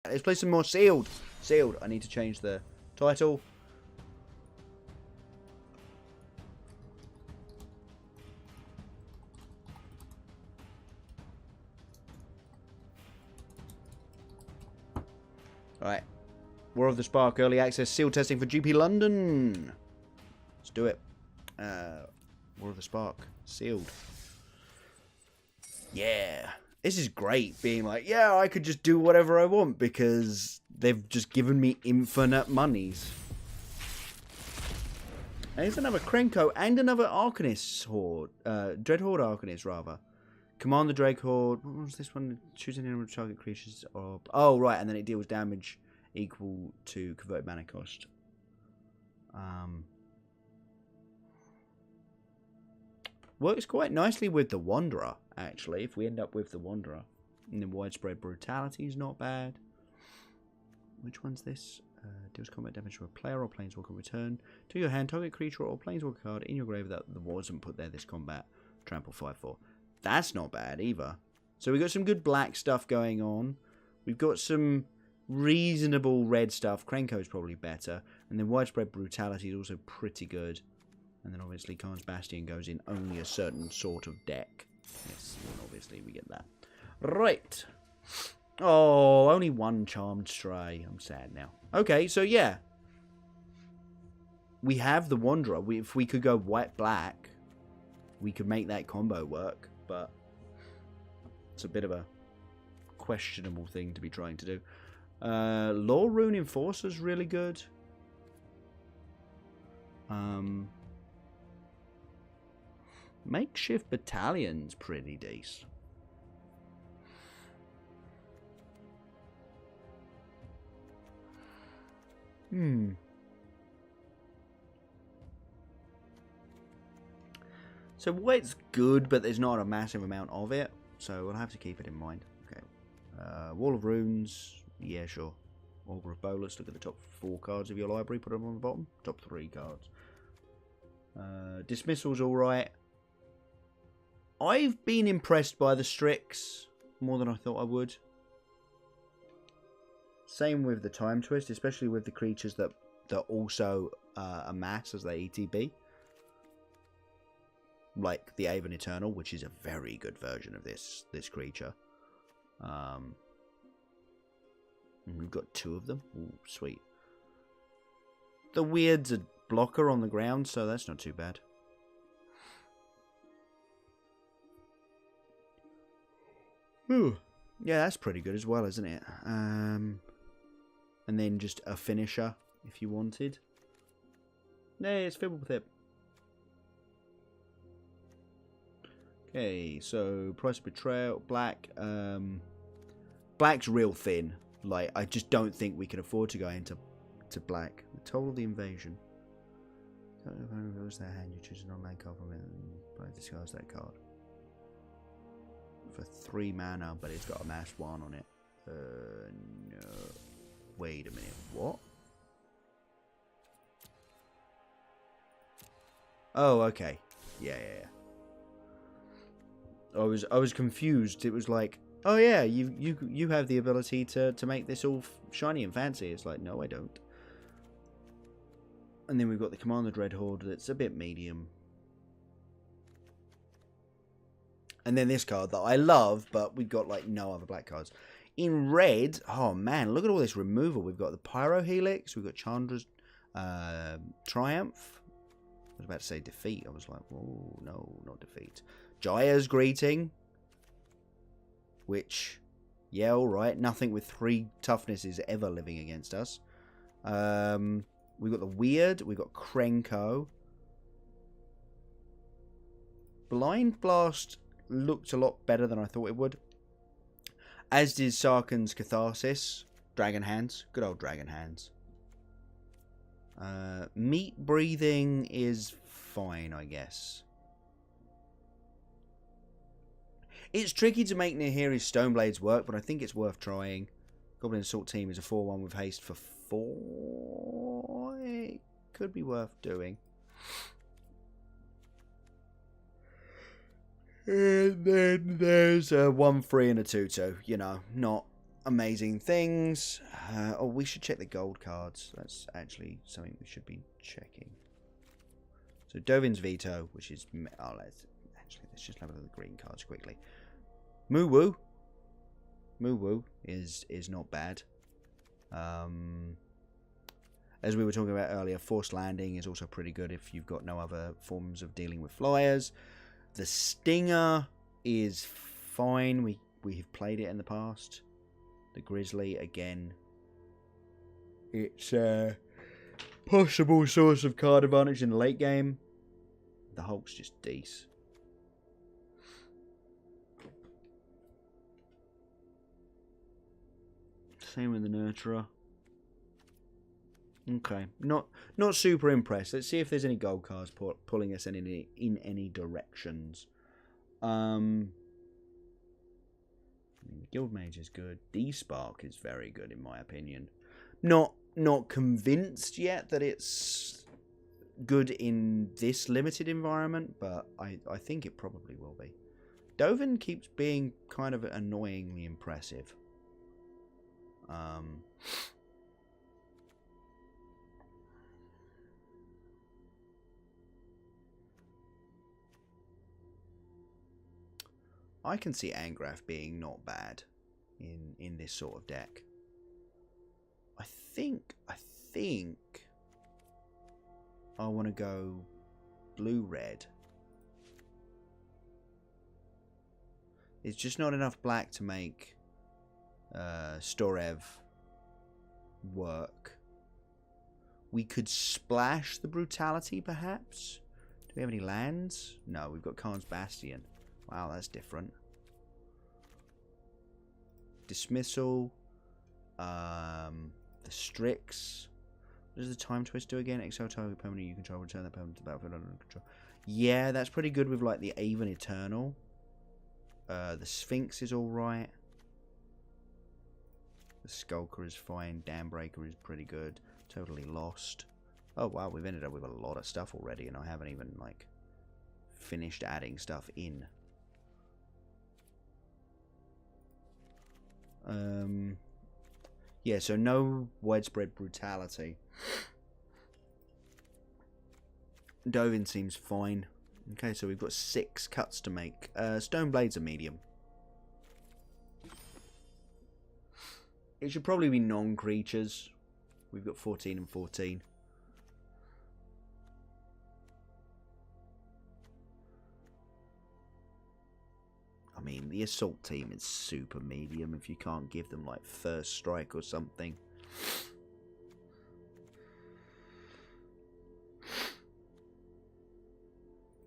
Let's play some more Sealed. Sealed. I need to change the title. Alright. War of the Spark. Early access. Sealed testing for GP London. Let's do it. War of the Spark. Sealed. Yeah. This is great, being like, yeah, I could just do whatever I want because they've just given me infinite monies. And here's another Krenko and another Arcanist Horde. Dreadhorde Arcanist, rather. Command the Drake Horde. What was this one? Choose any number of target creatures. Oh, right, and then it deals damage equal to converted mana cost. Works quite nicely with the Wanderer, actually, if we end up with the Wanderer. And then Widespread Brutality is not bad. Which one's this? Deals combat damage to a player or planeswalker. Return to your hand target creature or planeswalker card in your grave that wasn't put there this combat. Trample 5/4. That's not bad either. So we've got some good black stuff going on. We've got some reasonable red stuff. Krenko's probably better. And then Widespread Brutality is also pretty good. And then obviously Khan's Bastion goes in only a certain sort of deck. Yes, and obviously we get that. Right. Oh, only one Charmed Stray. I'm sad now. Okay, so yeah. We have the Wanderer. If we could go white-black, we could make that combo work. But it's a bit of a questionable thing to be trying to do. Lore Rune Enforcer's really good. Makeshift Battalion's pretty decent. So white's good, but there's not a massive amount of it. So we'll have to keep it in mind. Okay. Wall of Runes. Yeah, sure. Augur of Bolas. Look at the top 4 cards of your library. Put them on the bottom. Top 3 cards. Dismissal's alright. I've been impressed by the Strix more than I thought I would. Same with the Time Twist, especially with the creatures that also amass as they ETB. Like the Aven Eternal, which is a very good version of this creature. We've got 2 of them. Ooh, sweet. The Weird's a blocker on the ground, so that's not too bad. Ooh. Yeah, that's pretty good as well, isn't it? And then just a finisher, if you wanted. Hey, it's Fibblethip. Okay, so Price of Betrayal, black. Black's real thin. Like, I just don't think we can afford to go into black. The Toll of the Invasion. If it was their hand, you choose an online card from it and discards that card. For 3 mana, but it's got a mass 1 on it. No. Wait a minute. What? Oh, okay. Yeah. I was confused. It was like, oh yeah, you have the ability to make this all shiny and fancy. It's like, no, I don't. And then we've got the Command the Dreadhorde that's a bit medium. And then this card that I love, but we've got like no other black cards. In red, oh man, look at all this removal. We've got the Pyro Helix, we've got Chandra's Triumph. I was about to say Defeat. I was like, oh no, not Defeat. Jaya's Greeting. Which, yeah, alright. Nothing with 3 toughness is ever living against us. We've got the Weird, we've got Krenko. Blind Blast looked a lot better than I thought it would. As did Sarkhan's Catharsis. Dragon Hands. Good old Dragon Hands. Meat Breathing is fine, I guess. It's tricky to make Nahiri's Stoneblades work, but I think it's worth trying. Goblin Assault Team is a 4/1 with haste for 4. It could be worth doing. And then there's a 1/3 and a 2/2. You know, not amazing things. Oh, we should check the gold cards. That's actually something we should be checking. So Dovin's Veto, which is... Oh, let's just have a look at the green cards quickly. Moo Woo. Moo Woo is not bad. As we were talking about earlier, Forced Landing is also pretty good if you've got no other forms of dealing with flyers. The Stinger is fine. We have played it in the past. The Grizzly, again, it's a possible source of card advantage in the late game. The Hulk's just decent. Same with the Nurturer. Okay, not super impressed. Let's see if there's any gold cards pulling us in any directions. Guildmage is good. D-Spark is very good in my opinion. Not convinced yet that it's good in this limited environment, but I think it probably will be. Dovin keeps being kind of annoyingly impressive. I can see Angrath being not bad in this sort of deck. I think I want to go blue-red. It's just not enough black to make Storev work. We could splash the Brutality, perhaps? Do we have any lands? No, we've got Khan's Bastion. Wow, that's different. Dismissal. The Strix. What does the Time Twist do again? Exile target permanent you control, return that permanent to the battlefield under control. Yeah, that's pretty good with like the Avon Eternal. The Sphinx is alright. The Skulker is fine. Dambreaker is pretty good. Totally Lost. Oh wow, we've ended up with a lot of stuff already, and I haven't even like finished adding stuff in. Yeah, so no widespread brutality. Dovin seems fine. Okay, so we've got 6 cuts to make. Stone Blades are medium. It should probably be non-creatures. We've got 14 and 14. I mean, the assault team is super medium if you can't give them like first strike or something.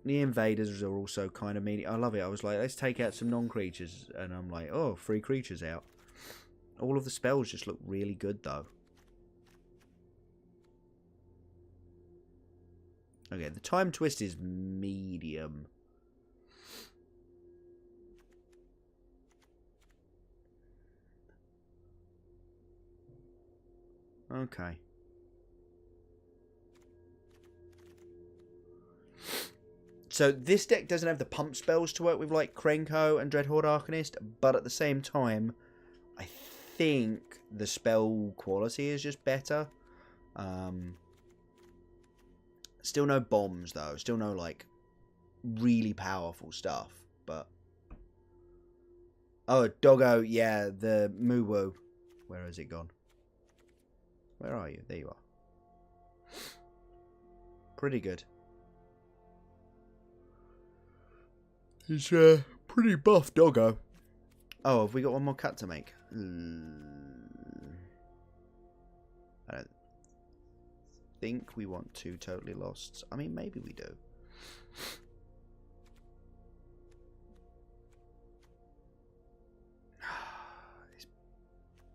The invaders are also kind of medium. I love it. I was like, let's take out some non-creatures, and I'm like, oh, 3 creatures out. All of the spells just look really good though. Okay, the Time Twist is medium. Okay. So this deck doesn't have the pump spells to work with like Krenko and Dreadhorde Arcanist, but at the same time, I think the spell quality is just better. Still no bombs though. Still no like really powerful stuff. But oh, Doggo, yeah, the Moo Woo. Where has it gone? Where are you? There you are. Pretty good. He's pretty buff, Doggo. Oh, have we got one more cut to make? I don't think we want 2 Totally Losts. I mean, maybe we do. Is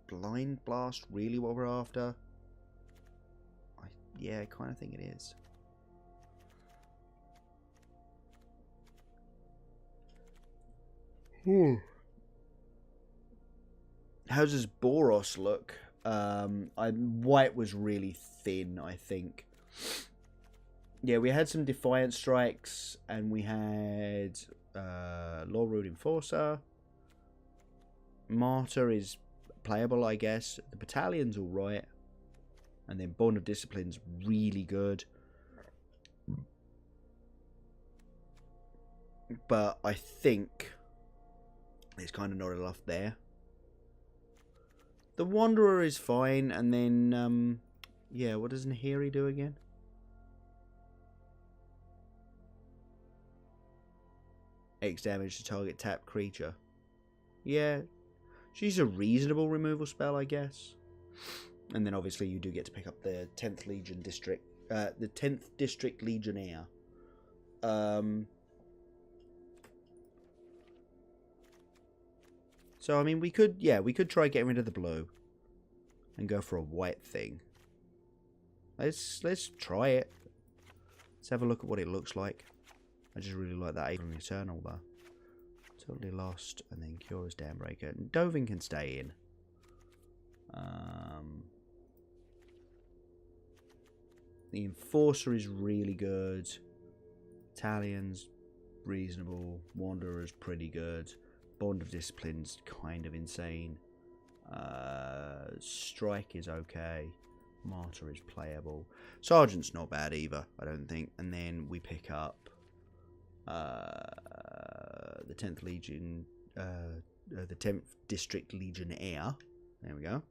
Blind Blast really what we're after? Yeah, I kind of think it is. How does Boros look? White was really thin, I think. Yeah, we had some Defiant Strikes, and we had Lawroot Enforcer. Martyr is playable, I guess. The Battalion's alright. And then Bond of Discipline's really good. But I think it's kind of not enough there. The Wanderer is fine, and then, yeah, what does Nahiri do again? X damage to target tapped creature. Yeah, she's a reasonable removal spell, I guess. And then obviously you do get to pick up the 10th Legion District, the 10th District Legionnaire. So I mean, we could try getting rid of the blue and go for a white thing. Let's try it. Let's have a look at what it looks like. I just really like that Aegon Eternal though. Totally Lost, and then Cura's Damnbreaker. Dovin can stay in. The Enforcer is really good. Italian's reasonable. Wanderer's pretty good. Bond of Discipline's kind of insane. Strike is okay. Martyr is playable. Sergeant's not bad either, I don't think. And then we pick up the 10th Legion, the 10th District Legionnaire. There we go.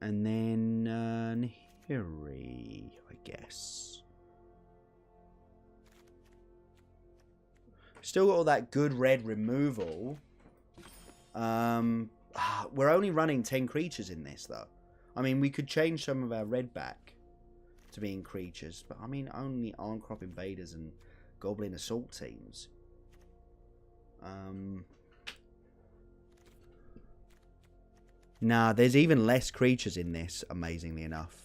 And then Nahiri, I guess. Still got all that good red removal. We're only running 10 creatures in this, though. I mean, we could change some of our red back to being creatures, but I mean, only Arncrop Invaders and Goblin Assault teams. Nah, there's even less creatures in this, amazingly enough.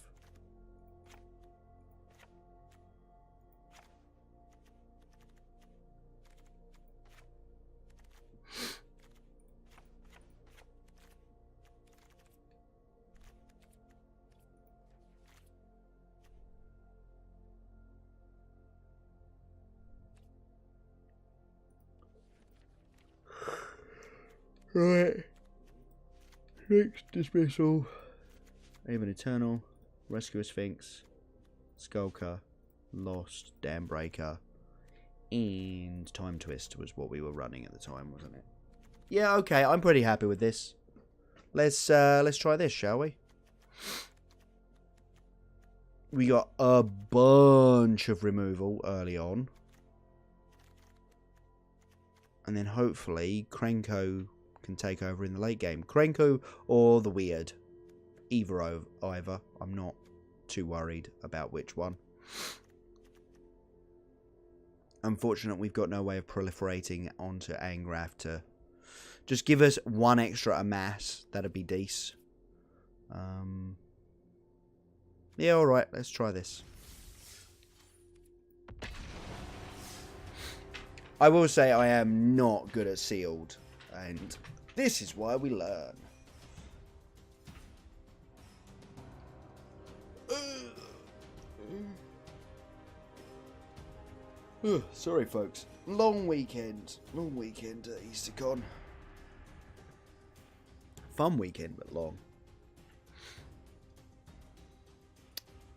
Right. Next dismissal. Aegon Eternal. Rescue a Sphinx. Skulker. Lost. Damnbreaker. And Time Twist was what we were running at the time, wasn't it? Yeah, okay, I'm pretty happy with this. Let's try this, shall we? We got a bunch of removal early on. And then hopefully Krenko can take over in the late game. Krenko or the Weird. Either. I'm not too worried about which one. Unfortunately, we've got no way of proliferating onto Angrath to just give us one extra amass. That'd be decent. Yeah, alright, let's try this. I will say I am not good at sealed, and this is why we learn. Sorry, folks. Long weekend at EasterCon. Fun weekend, but long.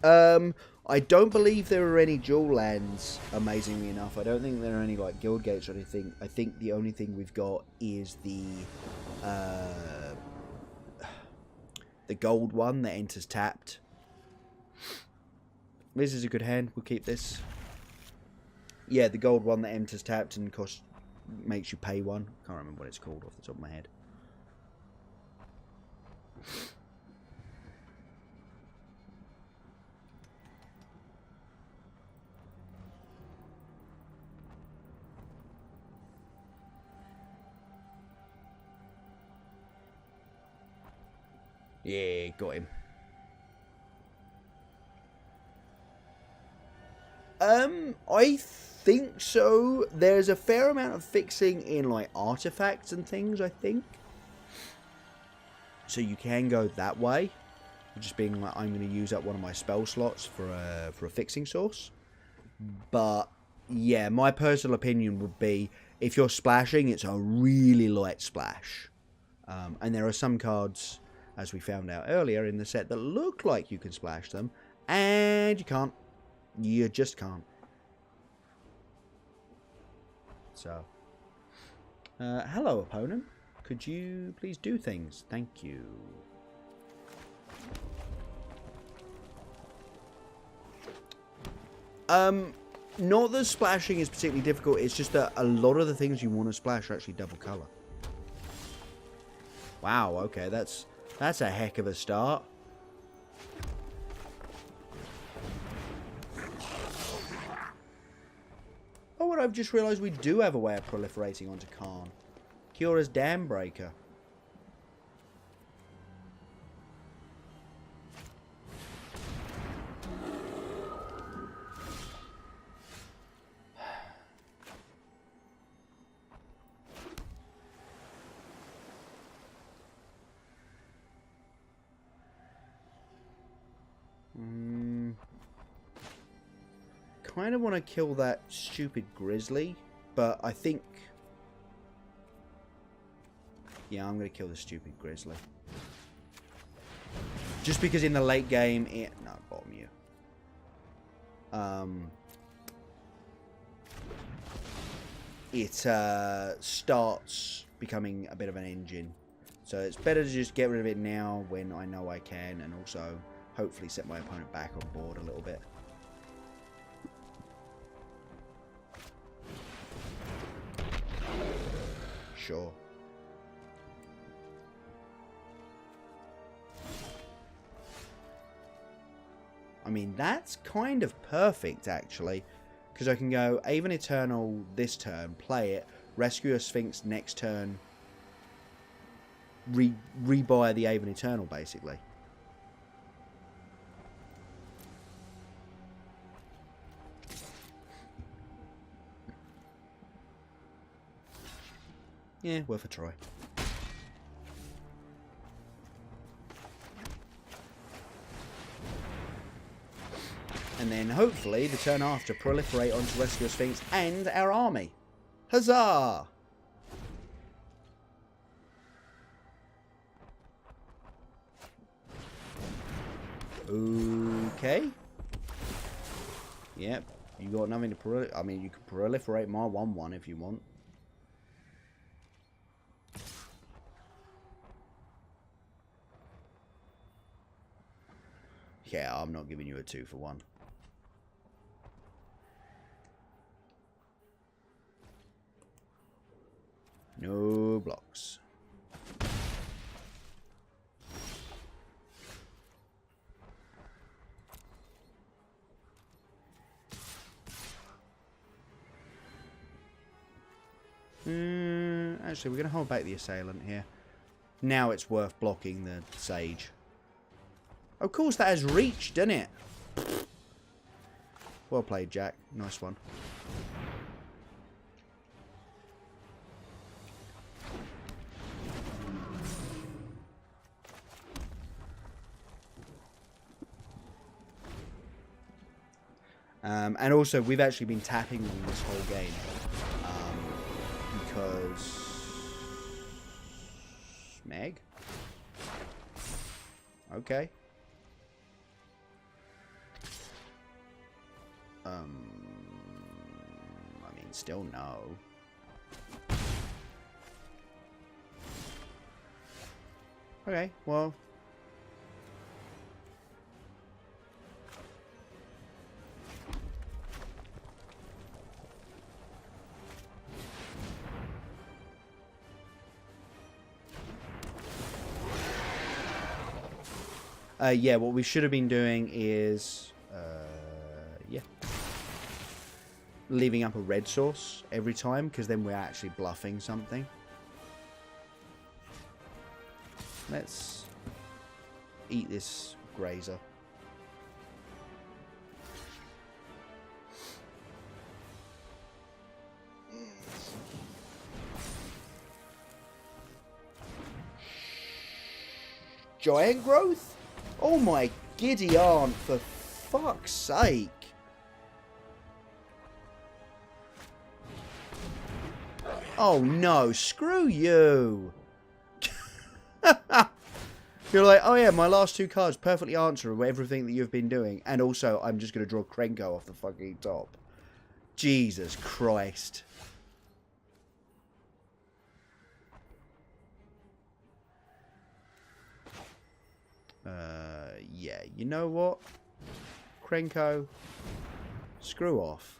I don't believe there are any dual lands, amazingly enough. I don't think there are any like guild gates or anything. I think the only thing we've got is the gold one that enters tapped. This is a good hand. We'll keep this. Yeah, the gold one that enters tapped and makes you pay one. Can't remember what it's called off the top of my head. Yeah, got him. I think so. There's a fair amount of fixing in like artifacts and things, I think. So you can go that way. Just being like, I'm going to use up one of my spell slots for a fixing source. But yeah, my personal opinion would be if you're splashing, it's a really light splash. And there are some cards, as we found out earlier in the set, that look like you can splash them, and you can't. You just can't. So, hello, opponent. Could you please do things? Thank you. Not that splashing is particularly difficult, it's just that a lot of the things you want to splash are actually double colour. Wow, okay, that's a heck of a start. Oh, and I've just realised we do have a way of proliferating onto Karn. Kiora's Dam Breaker. Kind of want to kill that stupid grizzly, but I think... Yeah, I'm going to kill the stupid grizzly. Just because in the late game... No, bottom you. It starts becoming a bit of an engine. So it's better to just get rid of it now when I know I can, and also hopefully set my opponent back on board a little bit. Sure. I mean, that's kind of perfect, actually. Because I can go Aven Eternal this turn, play it, rescue a Sphinx next turn, rebuy the Aven Eternal, basically. Yeah, worth a try. And then, hopefully, the turn after, proliferate onto Rescue Sphinx and our army. Huzzah! Okay. Yep. You got nothing to proliferate. I mean, you can proliferate my 1-1 if you want. Yeah, I'm not giving you a 2-for-1. No blocks. Actually, we're going to hold back the assailant here. Now it's worth blocking the Sage. Of course, that has reach, doesn't it? Well played, Jack. Nice one. And also, we've actually been tapping them this whole game. Because... Meg? Okay. I mean, still no. Okay, well... yeah, what we should have been doing is... yeah. Leaving up a red source every time, because then we're actually bluffing something. Let's eat this grazer. Giant growth? Oh my giddy aunt, for fuck's sake. Oh no, screw you. You're like, oh yeah, my last 2 cards perfectly answer everything that you've been doing. And also, I'm just going to draw Krenko off the fucking top. Jesus Christ. Yeah, you know what? Krenko, screw off.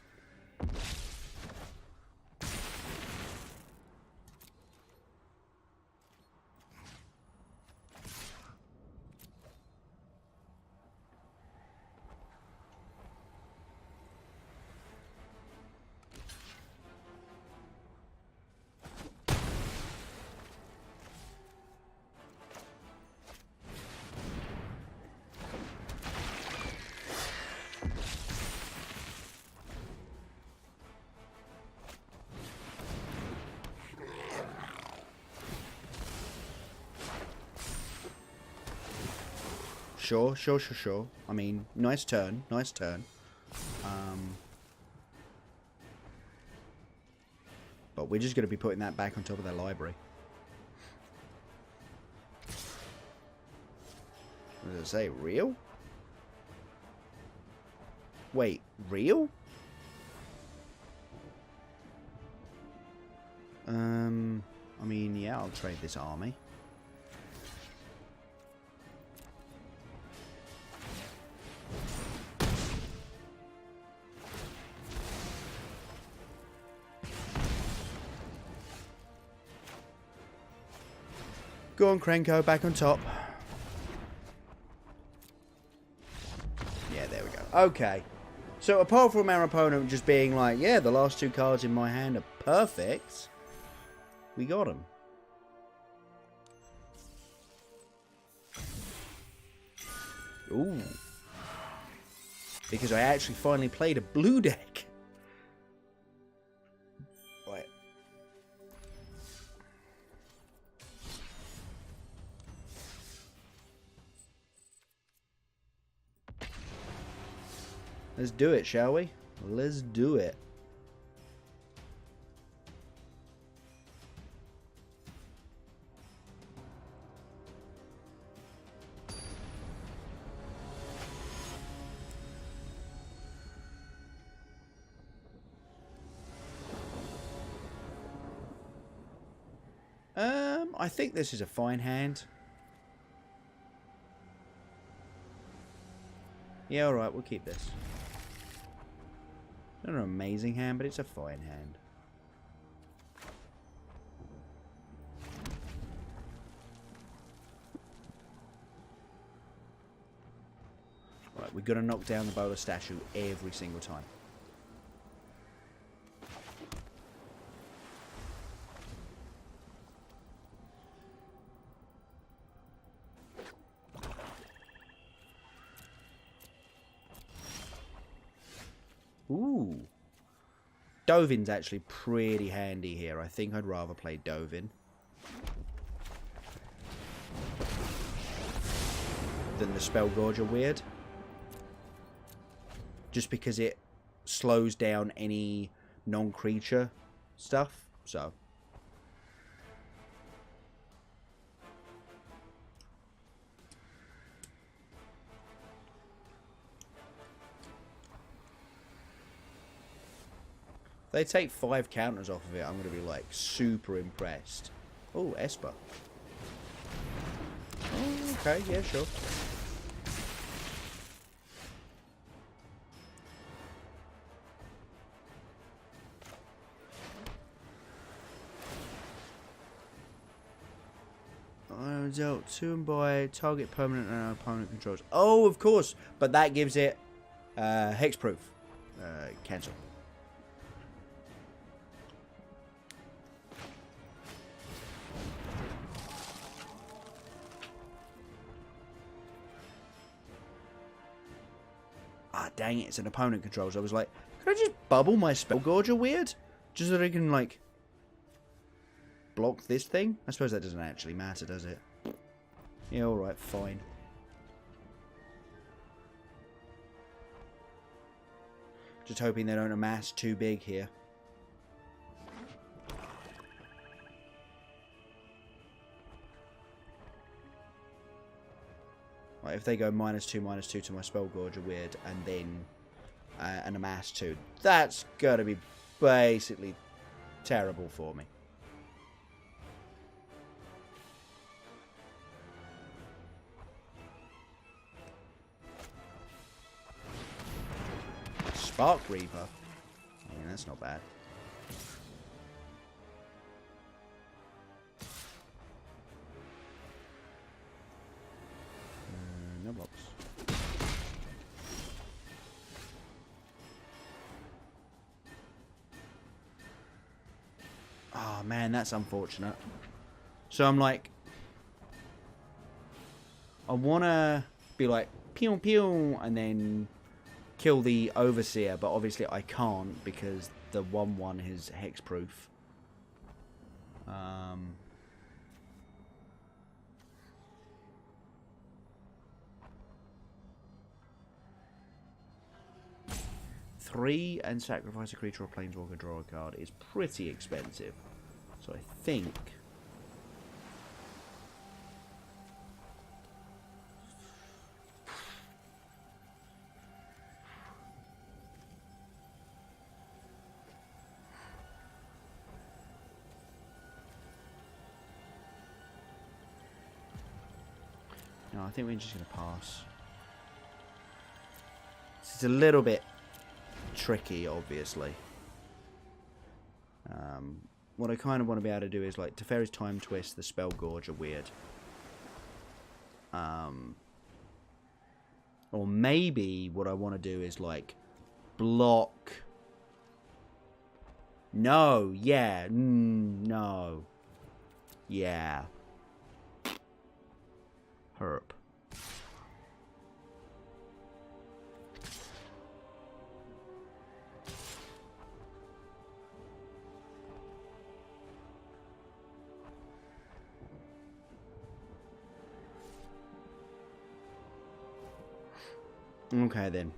Sure. I mean, nice turn. But we're just going to be putting that back on top of their library. What does it say? Real? Wait, real? I mean, yeah, I'll trade this army. Go on, Krenko, back on top. Yeah, there we go. Okay. So, apart from our opponent just being like, yeah, the last 2 cards in my hand are perfect, we got them. Ooh. Because I actually finally played a blue deck. Right. Let's do it, shall we? Let's do it. I think this is a fine hand. Yeah, alright, we'll keep this. Not an amazing hand, but it's a fine hand. Right, we've got to knock down the Bola statue every single time. Ooh. Dovin's actually pretty handy here. I think I'd rather play Dovin than the Spellgorger Weird. Just because it slows down any non-creature stuff. So. If they take 5 counters off of it, I'm going to be like super impressed. Oh, Esper. Oh, okay, yeah, sure. Dealt 2 and by target permanent and opponent controls. Oh, of course, but that gives it hexproof. Cancel. Ah, dang it, it's an opponent controls. I was like, could I just bubble my Spellgorger Weird? Just so that I can, like, block this thing? I suppose that doesn't actually matter, does it? Yeah, alright, fine. Just hoping they don't amass too big here. if they go -2/-2 to my Spellgorger Weird, and then an Amass 2, that's going to be basically terrible for me. Spark Reaper. I mean, that's not bad. No blocks. Oh man, that's unfortunate. So I'm like, I want to be like, pew pew, and then kill the Overseer, but obviously I can't because the 1/1 is hexproof. Three and sacrifice a creature or planeswalker, draw a card is pretty expensive. So I think no, I think we're just going to pass. It's a little bit tricky, obviously. What I kind of want to be able to do is like Teferi's Time Twist, the Spellgorger Weird. Or maybe what I want to do is like block. No, yeah, no, yeah. Herp. Okay then.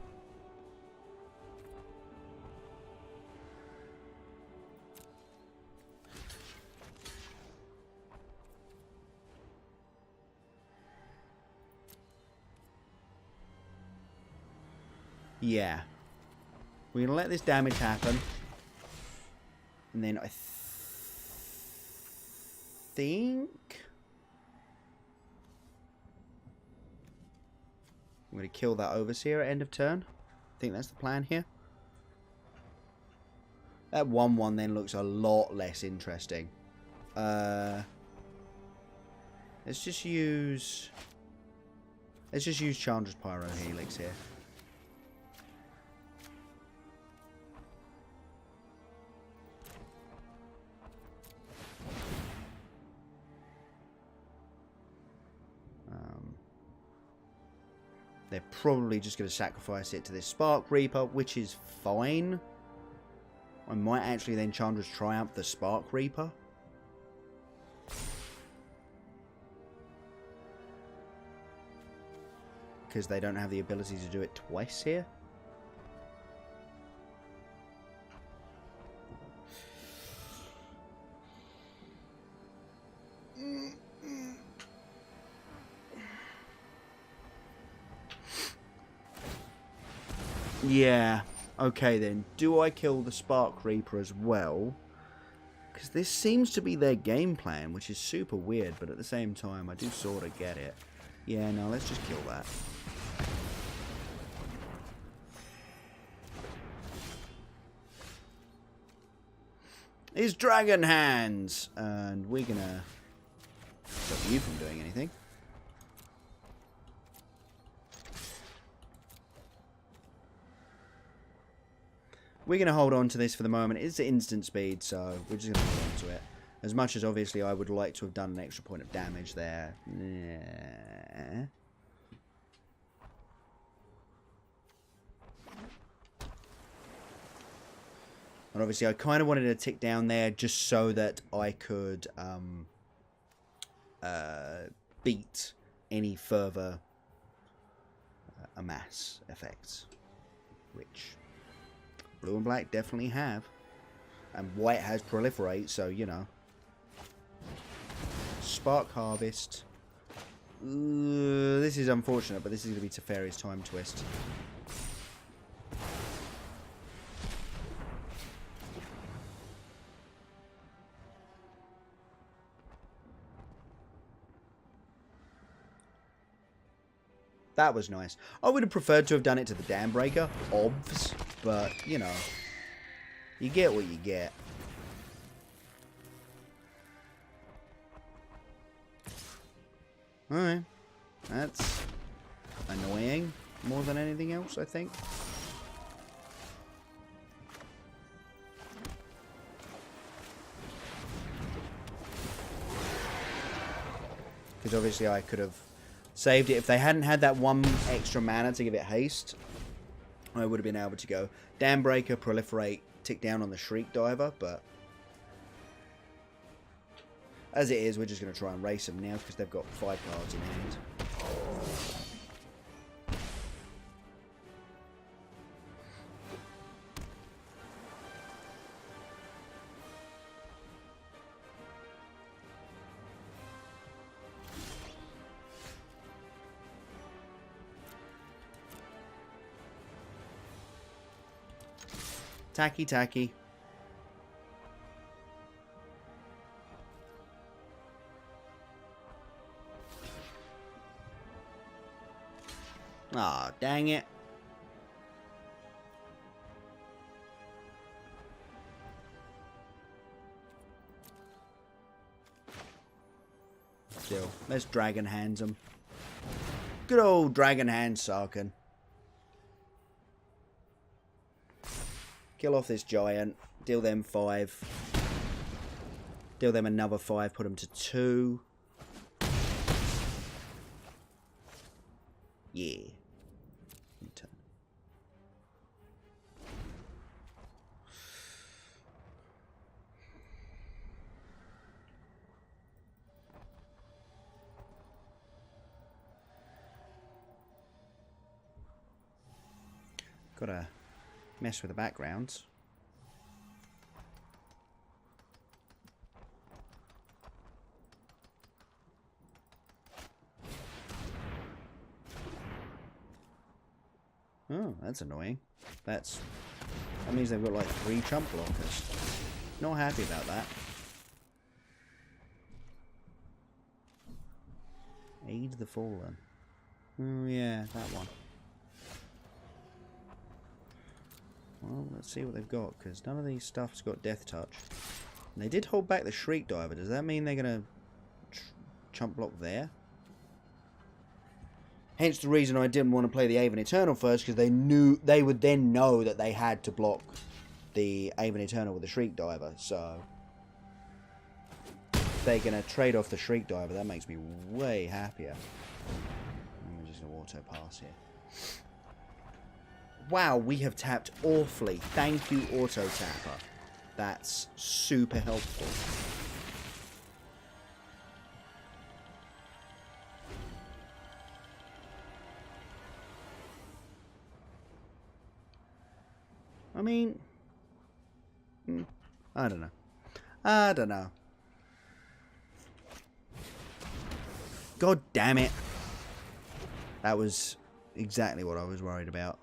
Yeah. We're gonna let this damage happen. And then I think I'm going to kill that Overseer at end of turn. I think that's the plan here. That 1/1 then looks a lot less interesting. Let's just use Chandra's Pyro Helix here. They're probably just going to sacrifice it to this Spark Reaper, which is fine. I might actually then Chandra's Triumph the Spark Reaper. Because they don't have the ability to do it twice here. Yeah, okay then. Do I kill the Spark Reaper as well? Because this seems to be their game plan, which is super weird, but at the same time, I do sort of get it. Yeah, no, let's just kill that. Is Dragon Hands! And we're gonna stop you from doing anything. We're going to hold on to this for the moment. It's instant speed, so we're just going to hold on to it. As much as obviously I would like to have done an extra point of damage there. Yeah. And obviously I kind of wanted to tick down there just so that I could beat any further Amass effects. Which blue and black definitely have. And white has Proliferate, so, you know. Spark Harvest. This is unfortunate, but this is going to be Teferi's time twist. That was nice. I would have preferred to have done it to the Dam Breaker, obvs, but, you know, you get what you get. Alright. That's annoying more than anything else, I think. Because obviously I could have saved it. If they hadn't had that one extra mana to give it haste, I would have been able to go Dam Breaker, Proliferate, tick down on the Shriek Diver, but as it is, we're just going to try and race them now because they've got 5 cards in hand. Tacky, tacky. Aw, dang it. Still, let's Dragon Hands them. Good old Dragon Hand Sarkhan. Kill off this giant. Deal them 5. Deal them another 5. Put them to 2. Yeah. Turn. Gotta mess with the backgrounds. Oh, that's annoying. That means they've got like 3 chump blockers. Not happy about that. Aid the Fallen. Oh yeah, that one. Well, let's see what they've got, because none of these stuff's got Death Touch. And they did hold back the Shriek Diver. Does that mean they're going to chump block there? Hence the reason I didn't want to play the Aven Eternal first, because they would then know that they had to block the Aven Eternal with the Shriek Diver. So if they're going to trade off the Shriek Diver, that makes me way happier. I'm just going to auto pass here. Wow, we have tapped awfully. Thank you, Auto Tapper. That's super helpful. I mean, I don't know. I don't know. God damn it. That was exactly what I was worried about.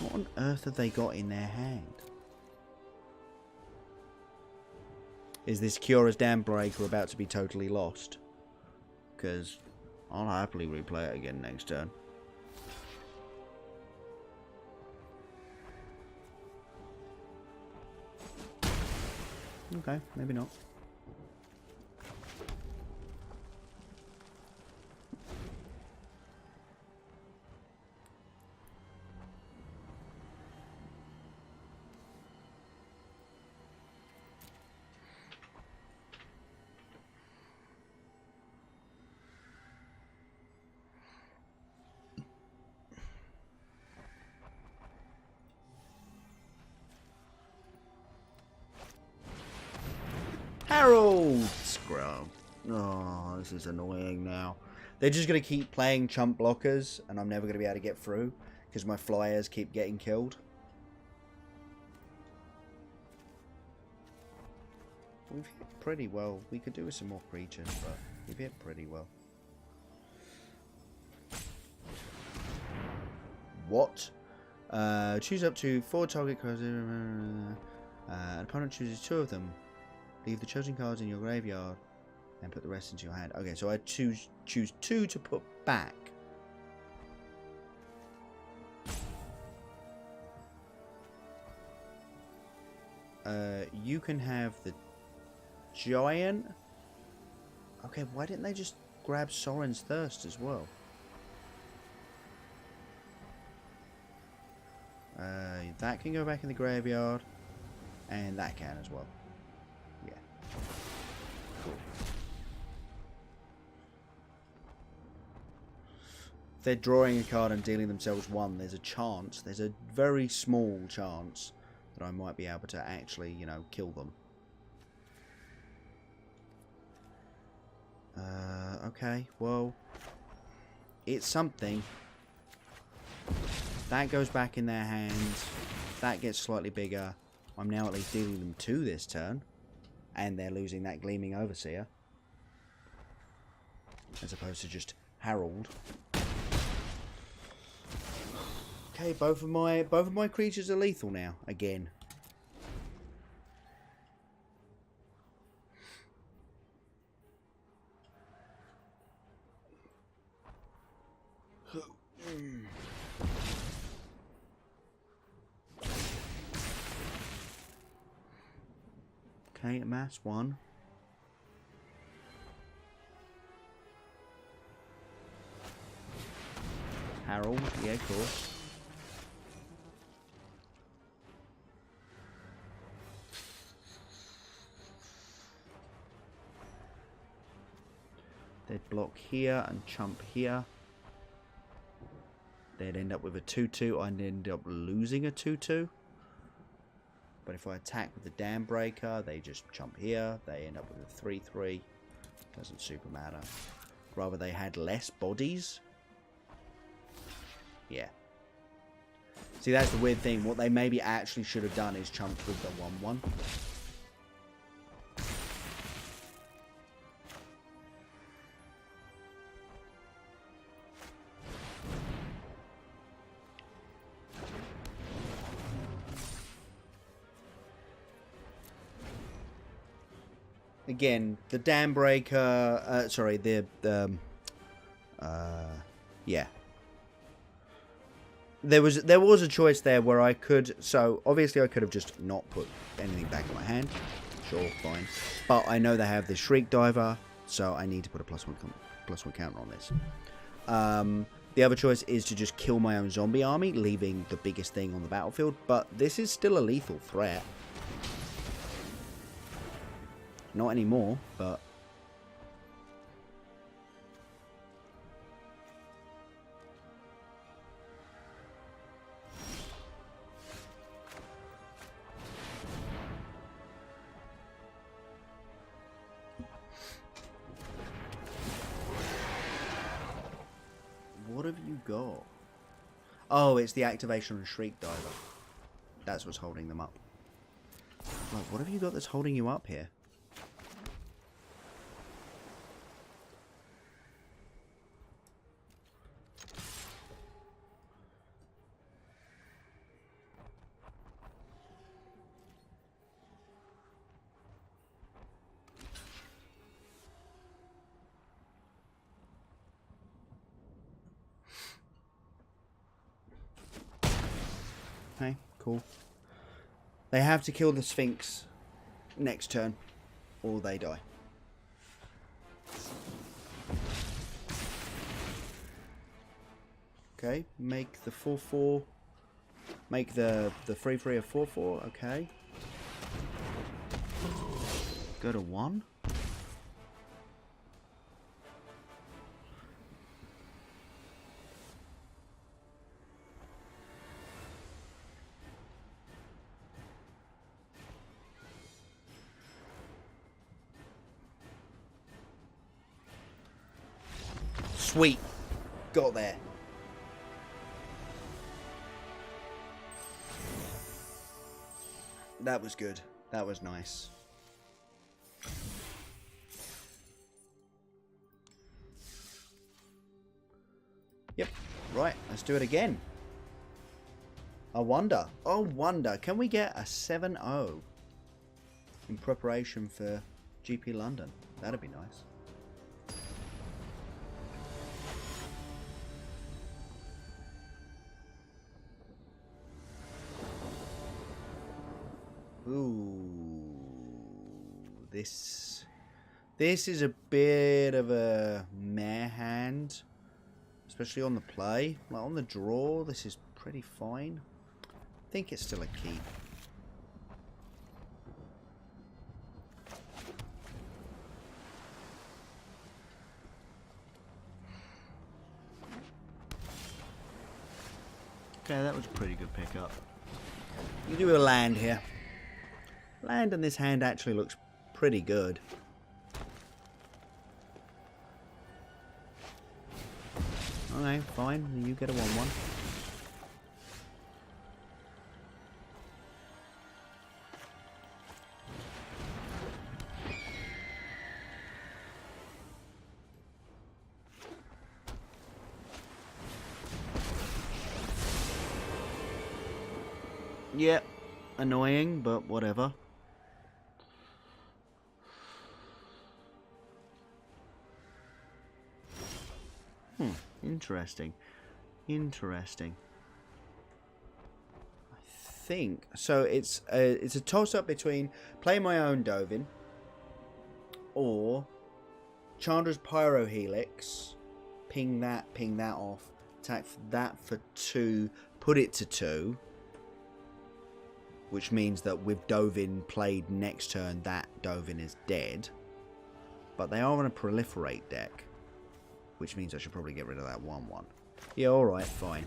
What on earth have they got in their hand? Is this Kiora's Dam Breaker about to be totally lost? Because I'll happily replay it again next turn. Okay, maybe not. Harold Scrub. Oh, this is annoying now. They're just going to keep playing chump blockers, and I'm never going to be able to get through, because my flyers keep getting killed. We've hit pretty well. We could do with some more creatures, but we've hit pretty well. What? Choose up to 4 target cards. An opponent chooses 2 of them. Leave the chosen cards in your graveyard and put the rest into your hand. Okay, so I choose 2 to put back. You can have the giant. Okay, why didn't they just grab Sorin's Thirst as well? That can go back in the graveyard, and that can as well. Yeah. Cool. If they're drawing a card and dealing themselves 1, there's a chance, there's a very small chance that I might be able to actually, you know, kill them. Okay, well, it's something. That goes back in their hands. That gets slightly bigger. I'm now at least dealing them 2 this turn. And they're losing that Gleaming Overseer. As opposed to just Herald. Okay, both of my creatures are lethal now. Again. Okay, amass 1. Harold, yeah, of course. They'd block here and chump here. They'd end up with a 2-2. I'd end up losing a 2-2. But if I attack with the Dam Breaker, they just chump here. They end up with a 3-3. Doesn't super matter. Rather they had less bodies. Yeah. See, that's the weird thing. What they maybe actually should have done is chumped with the 1-1. Again, the Dam Breaker, sorry, yeah. There was a choice there where I could, so obviously I could have just not put anything back in my hand. Sure, fine. But I know they have this Shriek Diver, so I need to put a +1 counter on this. The other choice is to just kill my own zombie army, leaving the biggest thing on the battlefield, but this is still a lethal threat. Not anymore, but... What have you got? Oh, it's the activation on Shriek Diver. That's what's holding them up. Right, what have you got that's holding you up here? Okay, cool. They have to kill the Sphinx next turn, or they die. Okay, make the 4-4. Make the 3-3 a 4-4, okay. Go to 1. Sweet. Got there. That was good. That was nice. Right, let's do it again. I wonder, can we get a 7-0 in preparation for GP London? That'd be nice. Ooh, this is a bit of a meh hand, especially on the play. Like on the draw, this is pretty fine. I think it's still a keep. Okay, that was a pretty good pickup. You do a land here. Land in this hand actually looks pretty good. Okay, fine. You get a 1-1. Yep, annoying, but whatever. Interesting. Interesting. I think so. It's a toss-up between play my own Dovin or Chandra's Pyro Helix, ping that off, attack that for 2, put it to 2, which means that with Dovin played next turn, that Dovin is dead. But they are on a proliferate deck, which means I should probably get rid of that 1-1. Yeah, alright, fine.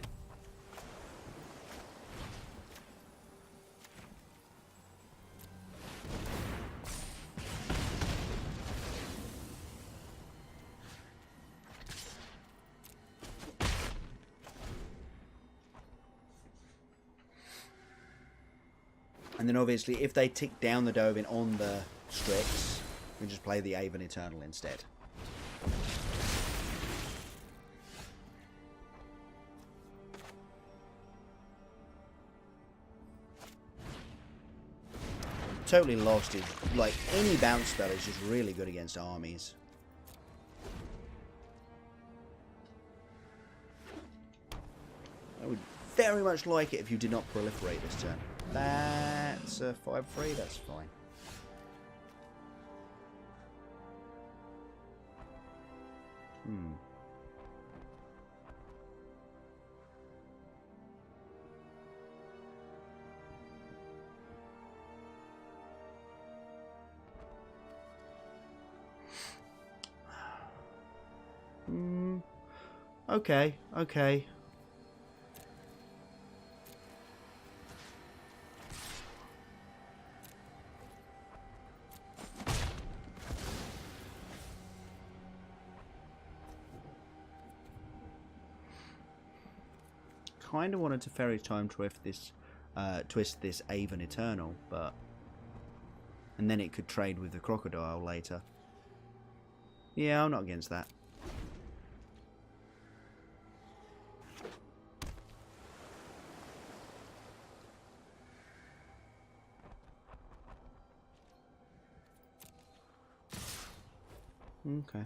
And then obviously, if they tick down the Dovin on the Strix, we just play the Aven Eternal instead. Totally lost is like any bounce spell is just really good against armies. I would very much like it if you did not proliferate this turn. That's a 5-3, that's fine. Okay, okay. Kind of wanted to Fairy Time twist this Aven Eternal, but and then it could trade with the Crocodile later. Yeah, I'm not against that. Okay.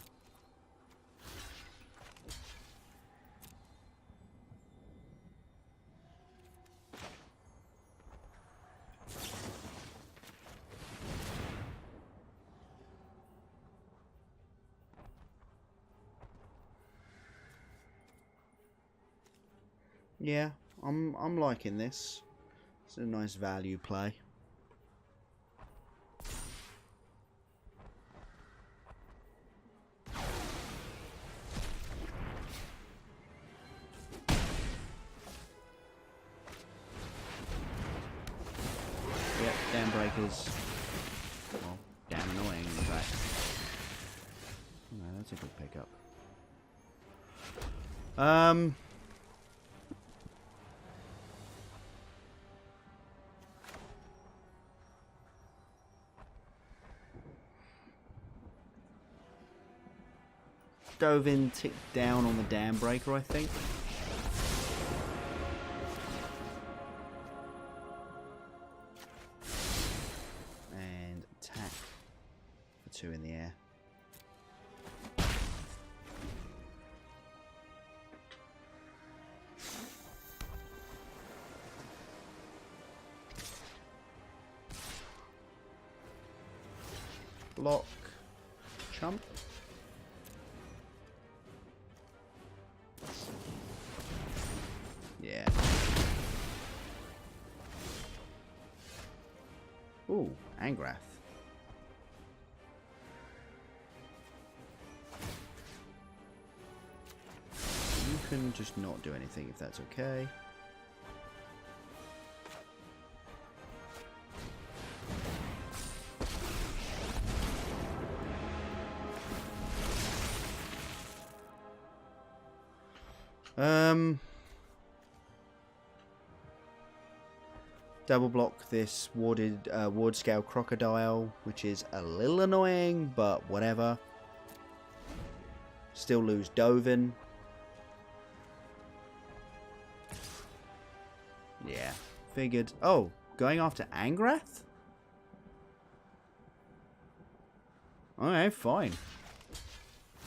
Yeah, I'm liking this. It's a nice value play. Yep, Dam Breaker's, well, damn annoying in fact. No, that's a good pickup. Dovin ticked down on the Dam Breaker, I think. 2 in the air. Block. Chump. Yeah. Ooh, Angrath. You can just not do anything if that's okay. Double block this ward scale crocodile, which is a little annoying, but whatever. Still lose Dovin. Yeah, figured. Oh, going after Angrath? Okay, fine.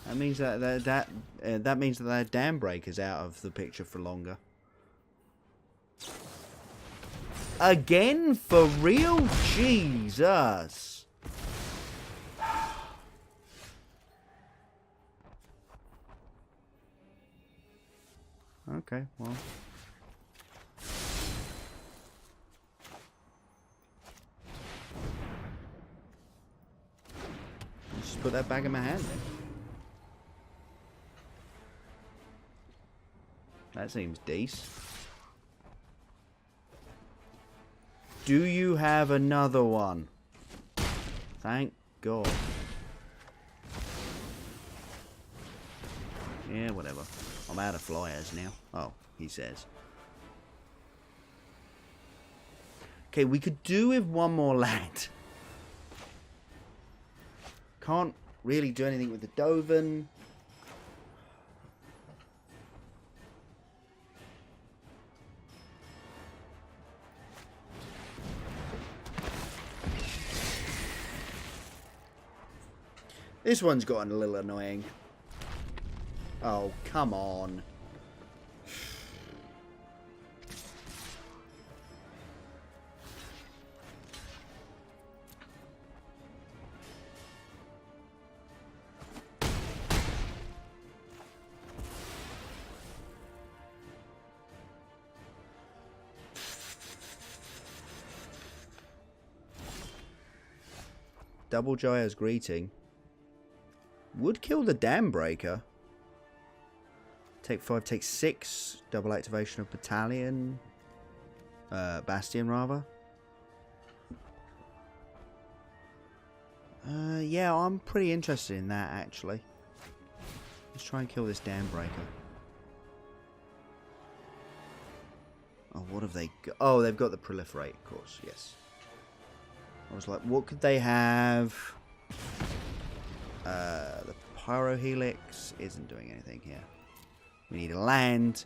That means that means that Dam Breaker's out of the picture for longer. Again? For real? Jesus. Okay, well. Just put that back in my hand then. That seems decent. Do you have another one? Thank God. Yeah, whatever. I'm out of flyers now. Oh, he says. Okay, we could do with one more land. Can't really do anything with the Dovin. This one's gotten a little annoying. Oh, come on. Double Gyre's Greeting. Would kill the Dam Breaker. Take 5, take 6. Double activation of Battalion. Bastion, rather. Yeah, I'm pretty interested in that, actually. Let's try and kill this Dam Breaker. Oh, what have they got? Oh, they've got the Proliferate, of course, yes. I was like, what could they have? The Pyro Helix isn't doing anything here. We need a land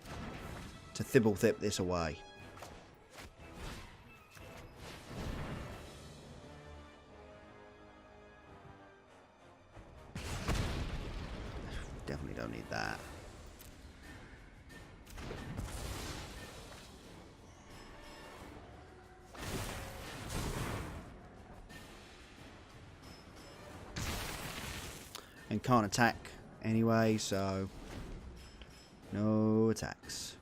to Thibblethip this away. Definitely don't need that. And can't attack anyway, so no attacks.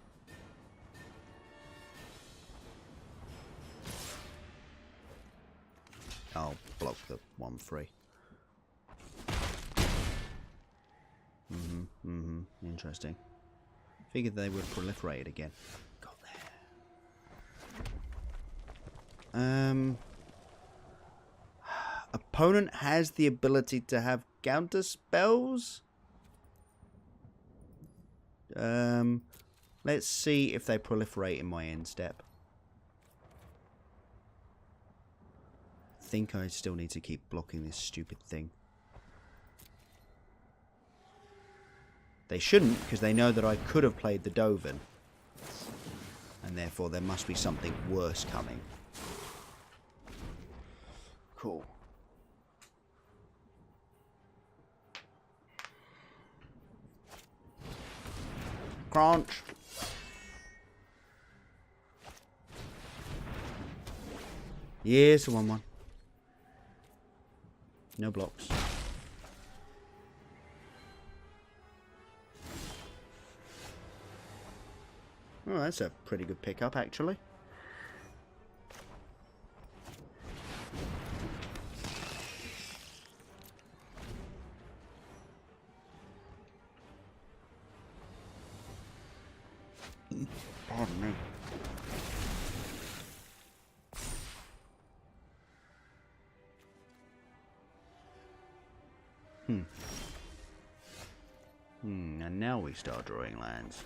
I'll block the 1-3. Interesting. Figured they would proliferate again. Got there. Opponent has the ability to have counter spells. Let's see if they proliferate in my end step. I think I still need to keep blocking this stupid thing. They shouldn't, because they know that I could have played the Dovin. And therefore there must be something worse coming. Cool. crunch. Yes, a 1-1. No blocks. Oh, that's a pretty good pickup, actually. Pardon me. And now we start drawing lands.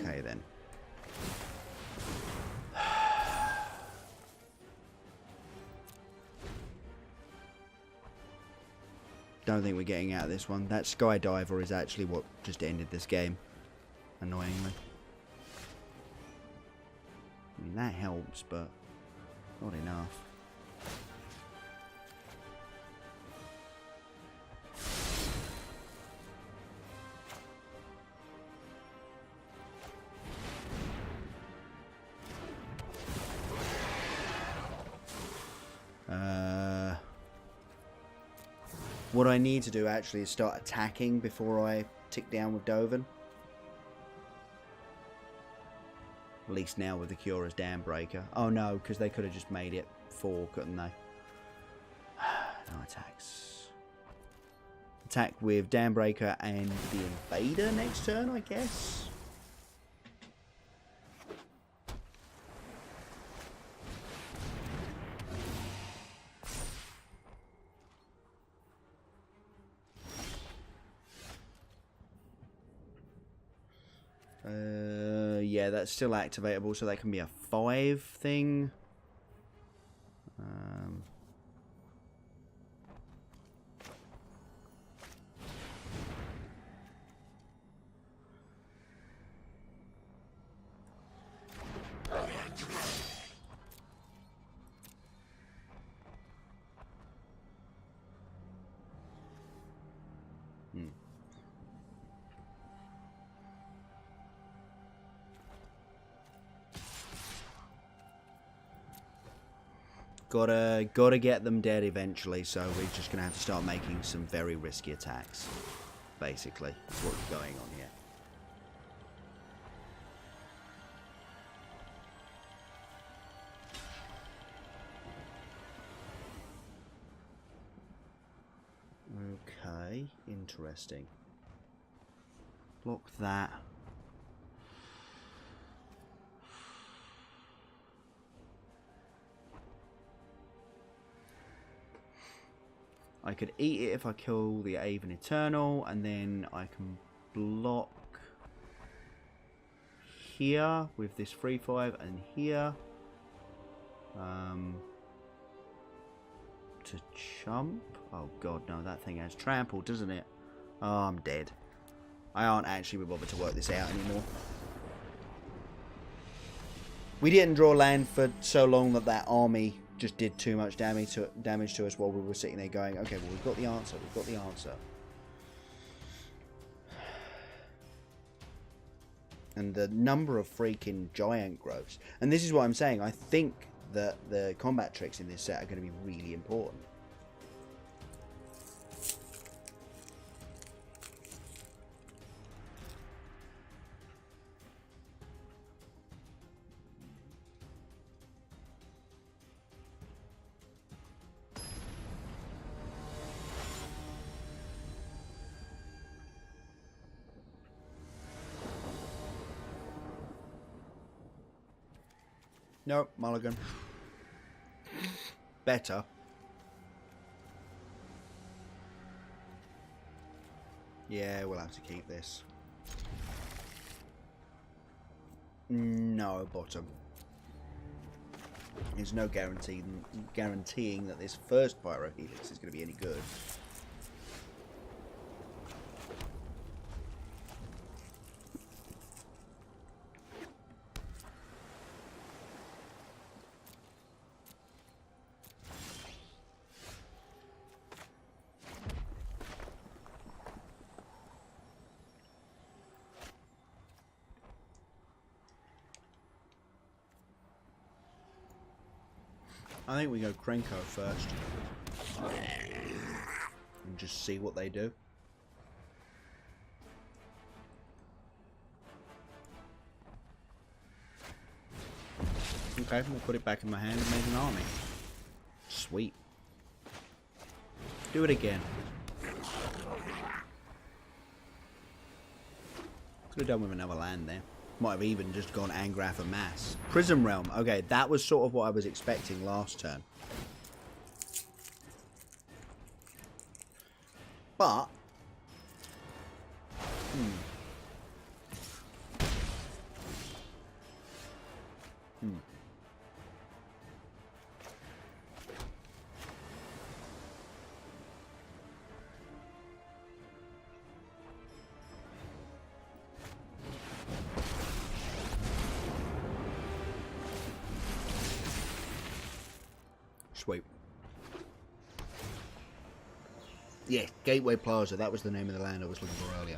Okay then. Don't think we're getting out of this one. That Skydiver is actually what just ended this game. Annoyingly. I mean, that helps, but not enough. What I need to do actually is start attacking before I tick down with Dovin. At least now with the Cura's Dambreaker. Oh no, because they could have just made it 4, couldn't they? No attacks. Attack with Dambreaker and the Invader next turn, I guess. Yeah, that's still activatable, so that can be a 5 thing. Gotta get them dead eventually, so we're just gonna have to start making some very risky attacks. Basically, that's what's going on here. Okay, interesting. Block that. I could eat it if I kill the Aven Eternal, and then I can block here with this 3/5 and here to chump. Oh god, no, that thing has trample, doesn't it? Oh, I'm dead. I aren't actually bothered to work this out anymore. We didn't draw land for so long that that army just did too much damage to us while we were sitting there going, okay, well, we've got the answer, we've got the answer. And the number of freaking giant growths. And this is what I'm saying, I think that the combat tricks in this set are going to be really important. Nope, Mulligan. Better. Yeah, we'll have to keep this. No, bottom. There's no guaranteeing that this first Pyro Helix is going to be any good. I think we go Krenko first. And just see what they do. Okay, we'll put it back in my hand and make an army. Sweet. Do it again. Could have done with another land there. Might have even just gone Angrath and Mass. Prism Realm. Okay, that was sort of what I was expecting last turn. But... Sweet. Yeah, Gateway Plaza. That was the name of the land I was looking for earlier.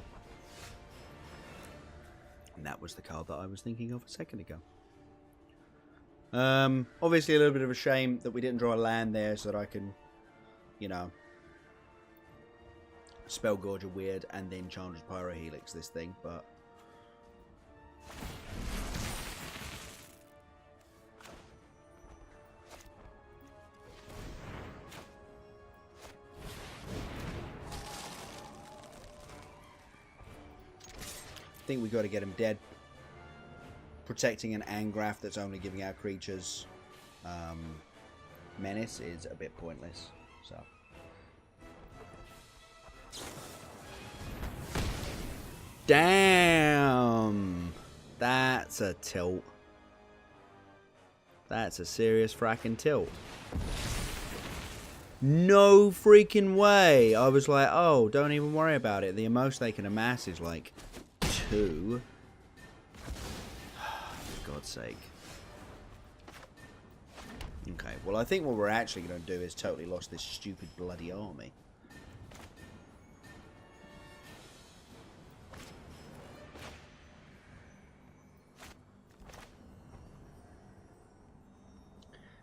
And that was the card that I was thinking of a second ago. Obviously a little bit of a shame that we didn't draw a land there so that I can, you know, Spell Gorge a Weird and then Chandra Pyro Helix this thing, but... I think we got to get him dead. Protecting an Angrath that's only giving out creatures menace is a bit pointless. So damn, that's a tilt. That's a serious fracking tilt. No freaking way. I was like, oh, don't even worry about it. The most they can amass is like 2. For God's sake. Okay, well I think what we're actually going to do is totally lost this stupid bloody army.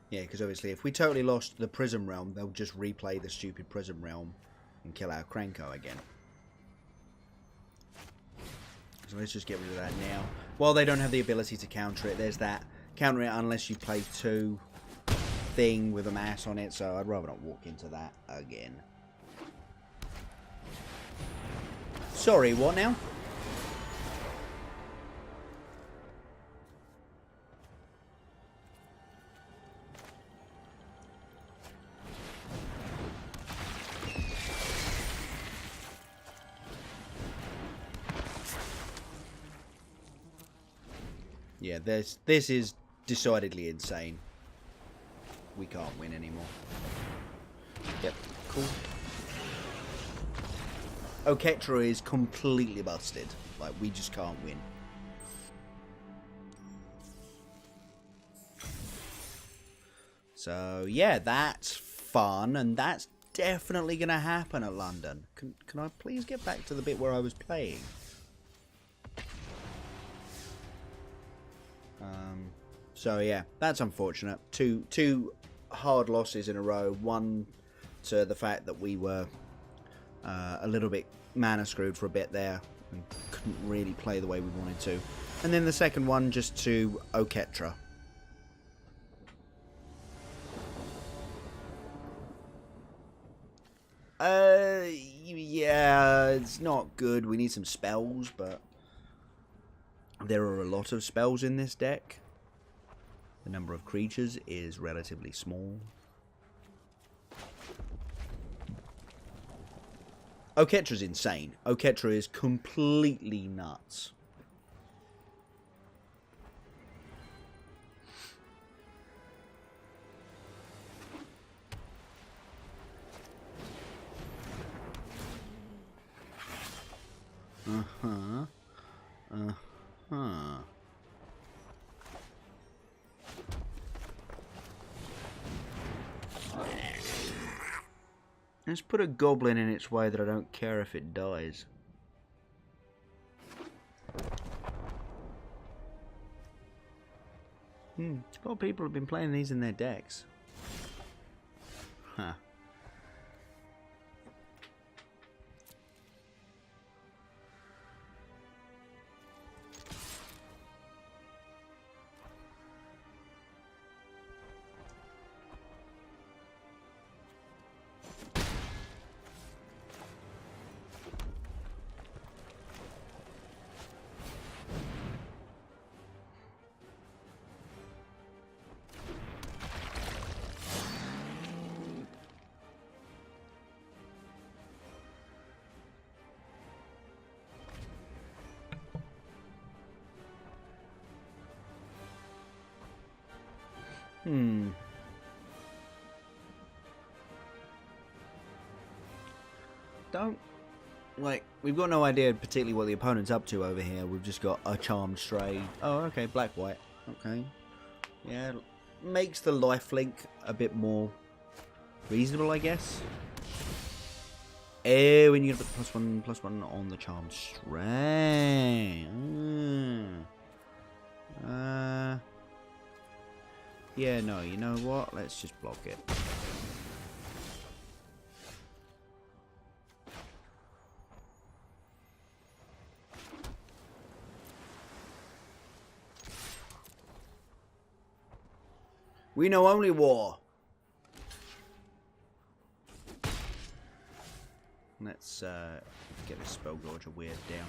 Yeah, because obviously if we totally lost the Prism Realm, they'll just replay the stupid Prism Realm and kill our Krenko again. So let's just get rid of that now. Well, they don't have the ability to counter it. There's that. Counter it unless you play 2 thing with a mass on it, so I'd rather not walk into that again. Sorry, what now? Yeah, this is decidedly insane. We can't win anymore. Yep, cool. Oketra is completely busted. Like, we just can't win. So, yeah, that's fun, and that's definitely going to happen at London. Can I please get back to the bit where I was playing? So yeah, that's unfortunate. Two hard losses in a row. One to the fact that we were a little bit mana screwed for a bit there and couldn't really play the way we wanted to. And then the second one just to Oketra. Yeah, it's not good. We need some spells, but there are a lot of spells in this deck. The number of creatures is relatively small. Oketra's insane. Oketra is completely nuts. Let's put a goblin in its way that I don't care if it dies. A lot of people have been playing these in their decks. Huh. Don't, like, we've got no idea particularly what the opponent's up to over here. We've just got a Charmed Stray. Oh, okay, black-white. Okay. Yeah, makes the lifelink a bit more reasonable, I guess. Oh, when you get the +1/+1 on the Charmed Stray. Yeah, no, you know what? Let's just block it. We know only war. Let's get this Spellgorger weird down.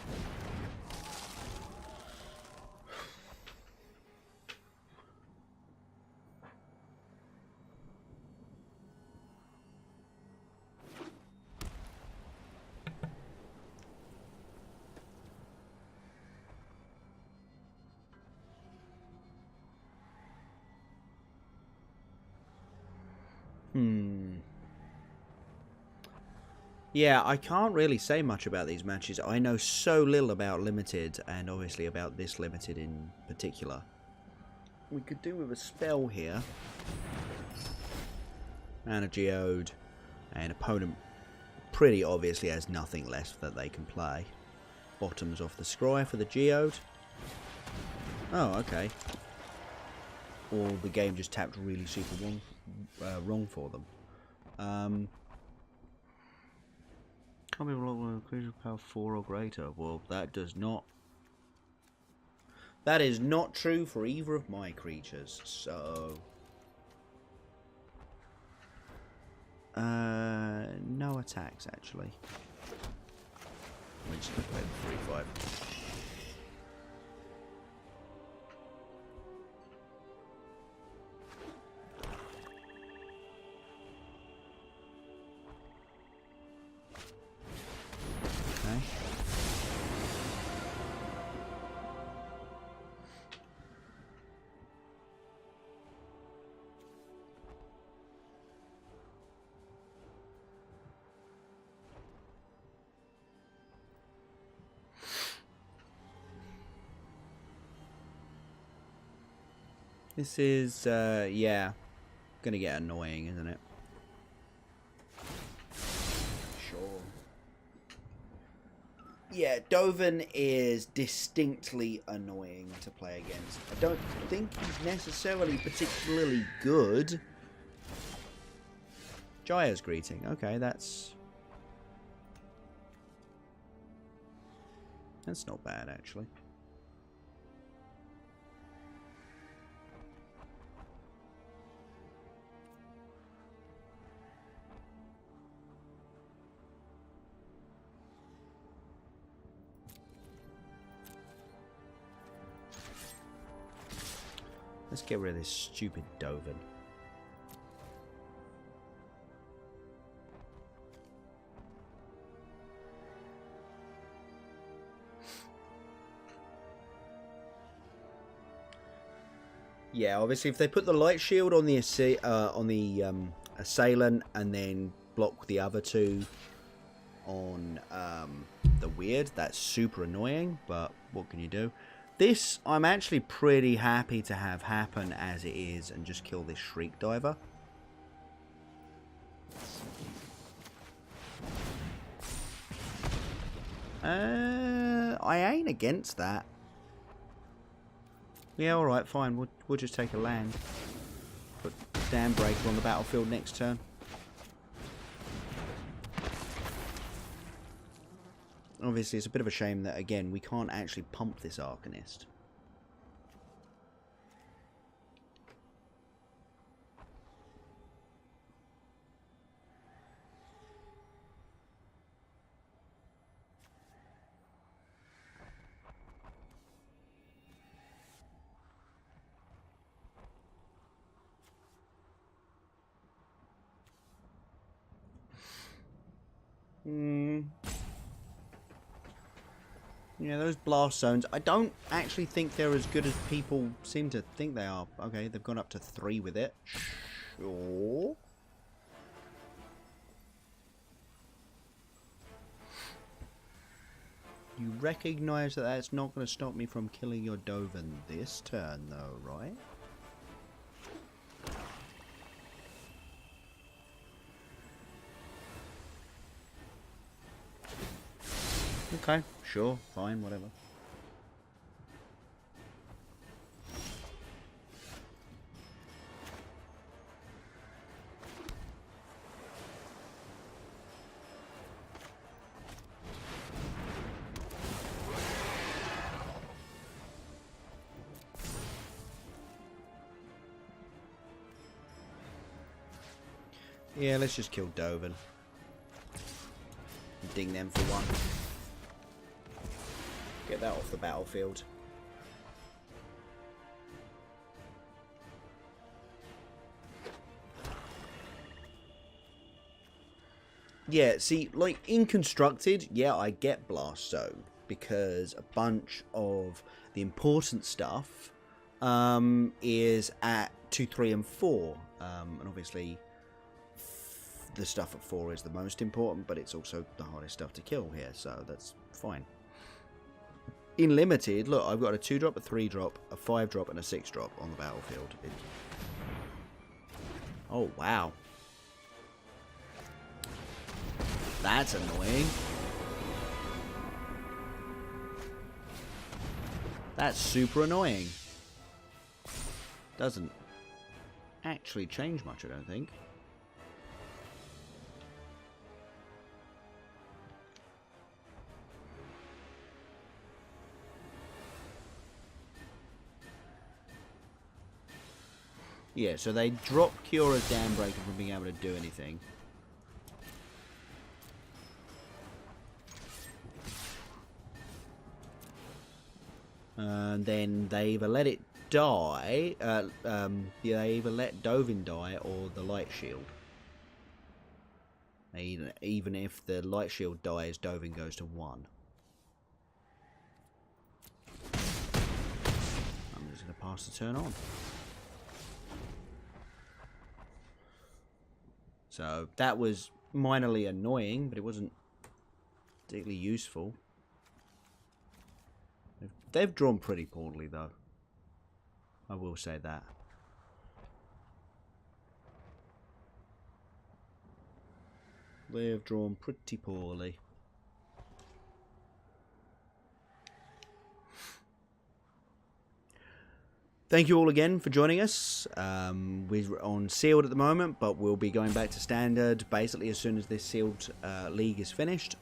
Yeah, I can't really say much about these matches. I know so little about Limited, and obviously about this Limited in particular. We could do with a spell here. And a Geode. And opponent pretty obviously has nothing left that they can play. Bottoms off the scry for the Geode. Oh, okay. Or the game just tapped really super wrong for them. Can't be blocked with a creature power 4 or greater. Well, that does not... That is not true for either of my creatures, so... no attacks, actually. We're just going to play the 3/5. This is, yeah, gonna get annoying, isn't it? Sure. Yeah, Dovin is distinctly annoying to play against. I don't think he's necessarily particularly good. Jaya's Greeting. Okay, that's not bad, actually. Let's get rid of this stupid Dovin. Yeah, obviously, if they put the light shield on the assailant and then block the other two on the weird, that's super annoying. But what can you do? This, I'm actually pretty happy to have happen as it is and just kill this Shriek Diver. I ain't against that. Yeah, alright, fine. We'll just take a land. Put Dam Breaker on the battlefield next turn. Obviously, it's a bit of a shame that, again, we can't actually pump this Arcanist. Yeah, those blast zones, I don't actually think they're as good as people seem to think they are. Okay, they've gone up to 3 with it. Sure. You recognise that that's not going to stop me from killing your Dovin this turn, though, right? Okay, sure, fine, whatever. Yeah, let's just kill Dovin. Ding them for 1. Get that off the battlefield. Yeah, see, like, in Constructed, yeah, I get Blast Zone, because a bunch of the important stuff is at 2, 3, and 4. And obviously, the stuff at 4 is the most important, but it's also the hardest stuff to kill here, so that's fine. In Limited, look, I've got a 2-drop, a 3-drop, a 5-drop, and a 6-drop on the battlefield. Oh, wow. That's annoying. That's super annoying. Doesn't actually change much, I don't think. Yeah, so they drop Kiyora's Dam Breaker from being able to do anything. And then they either let it die, yeah, they either let Dovin die or the Light Shield. Even if the Light Shield dies, Dovin goes to 1. I'm just going to pass the turn on. So that was minorly annoying, but it wasn't particularly useful. They've drawn pretty poorly, though. I will say that. They have drawn pretty poorly. Thank you all again for joining us. We're on Sealed at the moment, but we'll be going back to Standard basically as soon as this Sealed League is finished.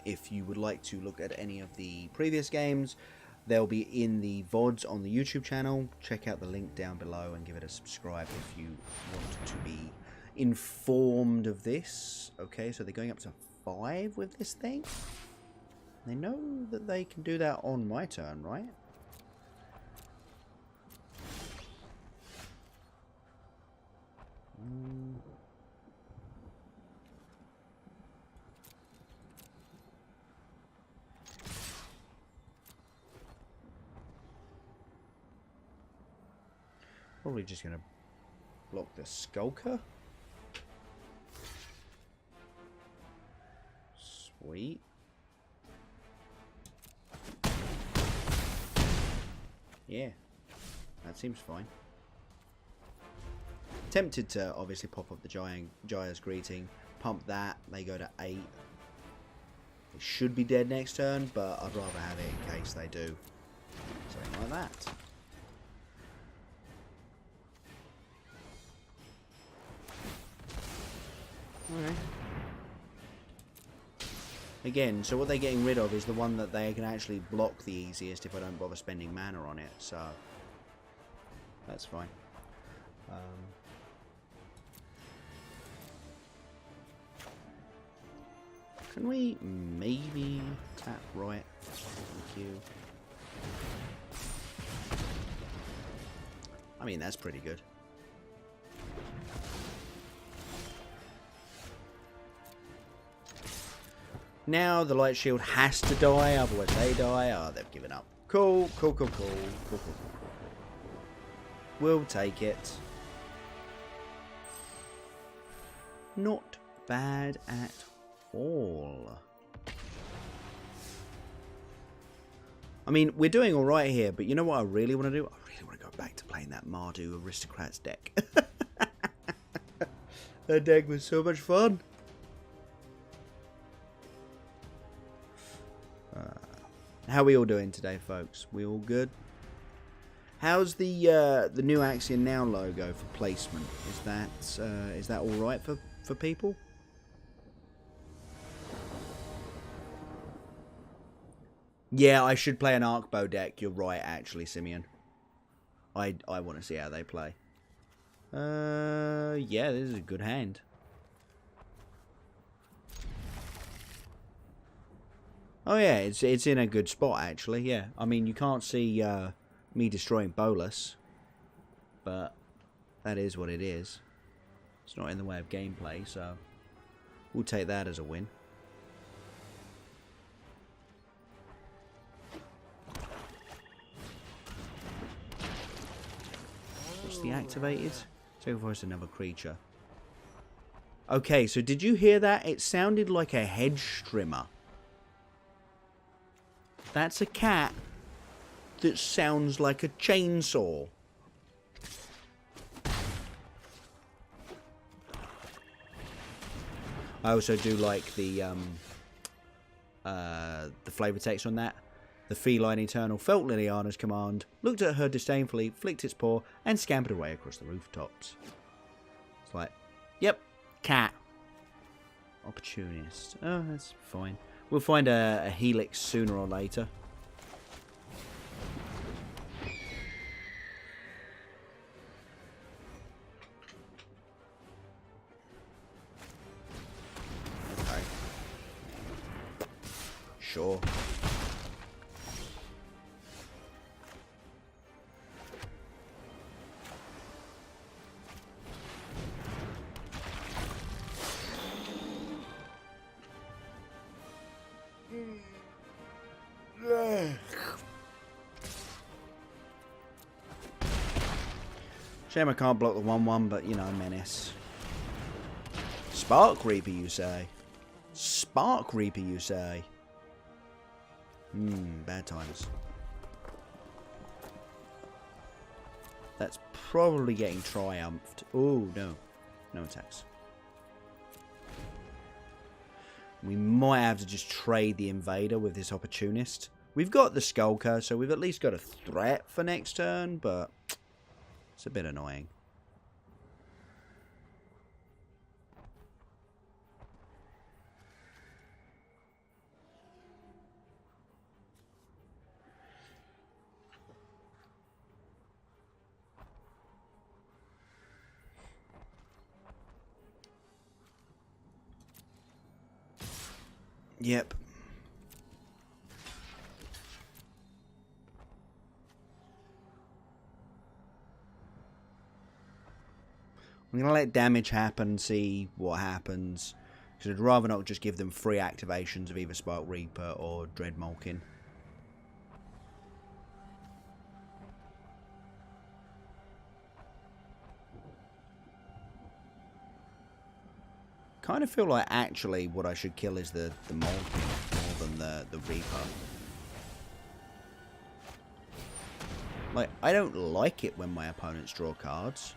If you would like to look at any of the previous games, they'll be in the VODs on the YouTube channel. Check out the link down below and give it a subscribe if you want to be informed of this. Okay, so they're going up to 5 with this thing. They know that they can do that on my turn, right? Probably just going to block the Skulker. Sweet. Yeah, that seems fine. Tempted to obviously pop up the Jaya's Greeting, pump that, they go to 8. It should be dead next turn, but I'd rather have it in case they do something like that. Alright. Again, so what they're getting rid of is the one that they can actually block the easiest if I don't bother spending mana on it, so that's fine. Can we maybe tap right? Thank you. I mean, that's pretty good. Now the light shield has to die, otherwise they die. Oh, they've given up. Cool, cool, cool, cool, cool, cool, cool, cool. We'll take it. Not bad at all. I mean, we're doing all right here, but you know what I really want to do? I really want to go back to playing that Mardu Aristocrats deck. That deck was so much fun. How are we all doing today, folks? We all good? How's the new Axion Now logo for placement? Is that all right for people? Yeah, I should play an Arcbow deck. You're right, actually, Simeon. I want to see how they play. Yeah, this is a good hand. Oh yeah, it's in a good spot actually. Yeah, I mean you can't see me destroying Bolas, but that is what it is. It's not in the way of gameplay, so we'll take that as a win. What's the activated? Sacrifice another creature. Okay, so did you hear that? It sounded like a hedge trimmer. That's a cat that sounds like a chainsaw. I also do like the flavor text on that. The feline eternal felt Liliana's command, looked at her disdainfully, flicked its paw, and scampered away across the rooftops. It's like, yep, cat. Opportunist. Oh, that's fine. We'll find a helix sooner or later. Okay. Sure. Shame I can't block the 1/1, but you know, menace. Spark Reaper, you say? Spark Reaper, you say? Bad times. That's probably getting triumphed. Oh, no. No attacks. We might have to just trade the Invader with this Opportunist. We've got the Skulker, so we've at least got a threat for next turn, but it's a bit annoying. Yep. I'm going to let damage happen and see what happens. Because I'd rather not just give them free activations of either Spark Reaper or Dreadmalkin. Kind of feel like actually what I should kill is the Malkin more than the Reaper. Like, I don't like it when my opponents draw cards.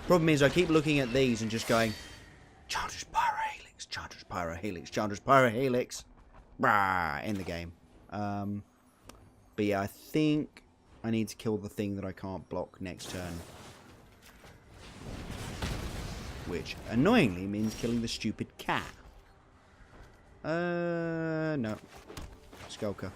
Problem is, I keep looking at these and just going, Childish Pyrohelix, Chandra's Pyrohelix. Chandra's Pyrohelix. Brah, in the game. But yeah, I think I need to kill the thing that I can't block next turn. Which, annoyingly, means killing the stupid cat. No. Skulker.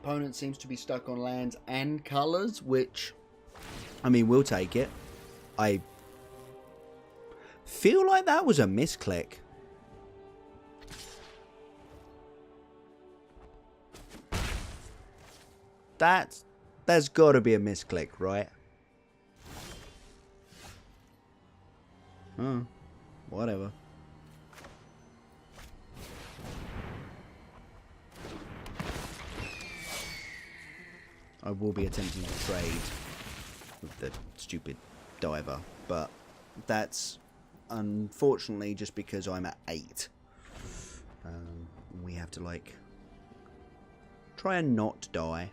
Opponent seems to be stuck on lands and colours, which, I mean, we'll take it. I feel like that was a misclick. There's got to be a misclick, right? Oh, whatever. I will be attempting to trade with the stupid diver, but that's unfortunately just because I'm at 8. We have to, like, try and not die.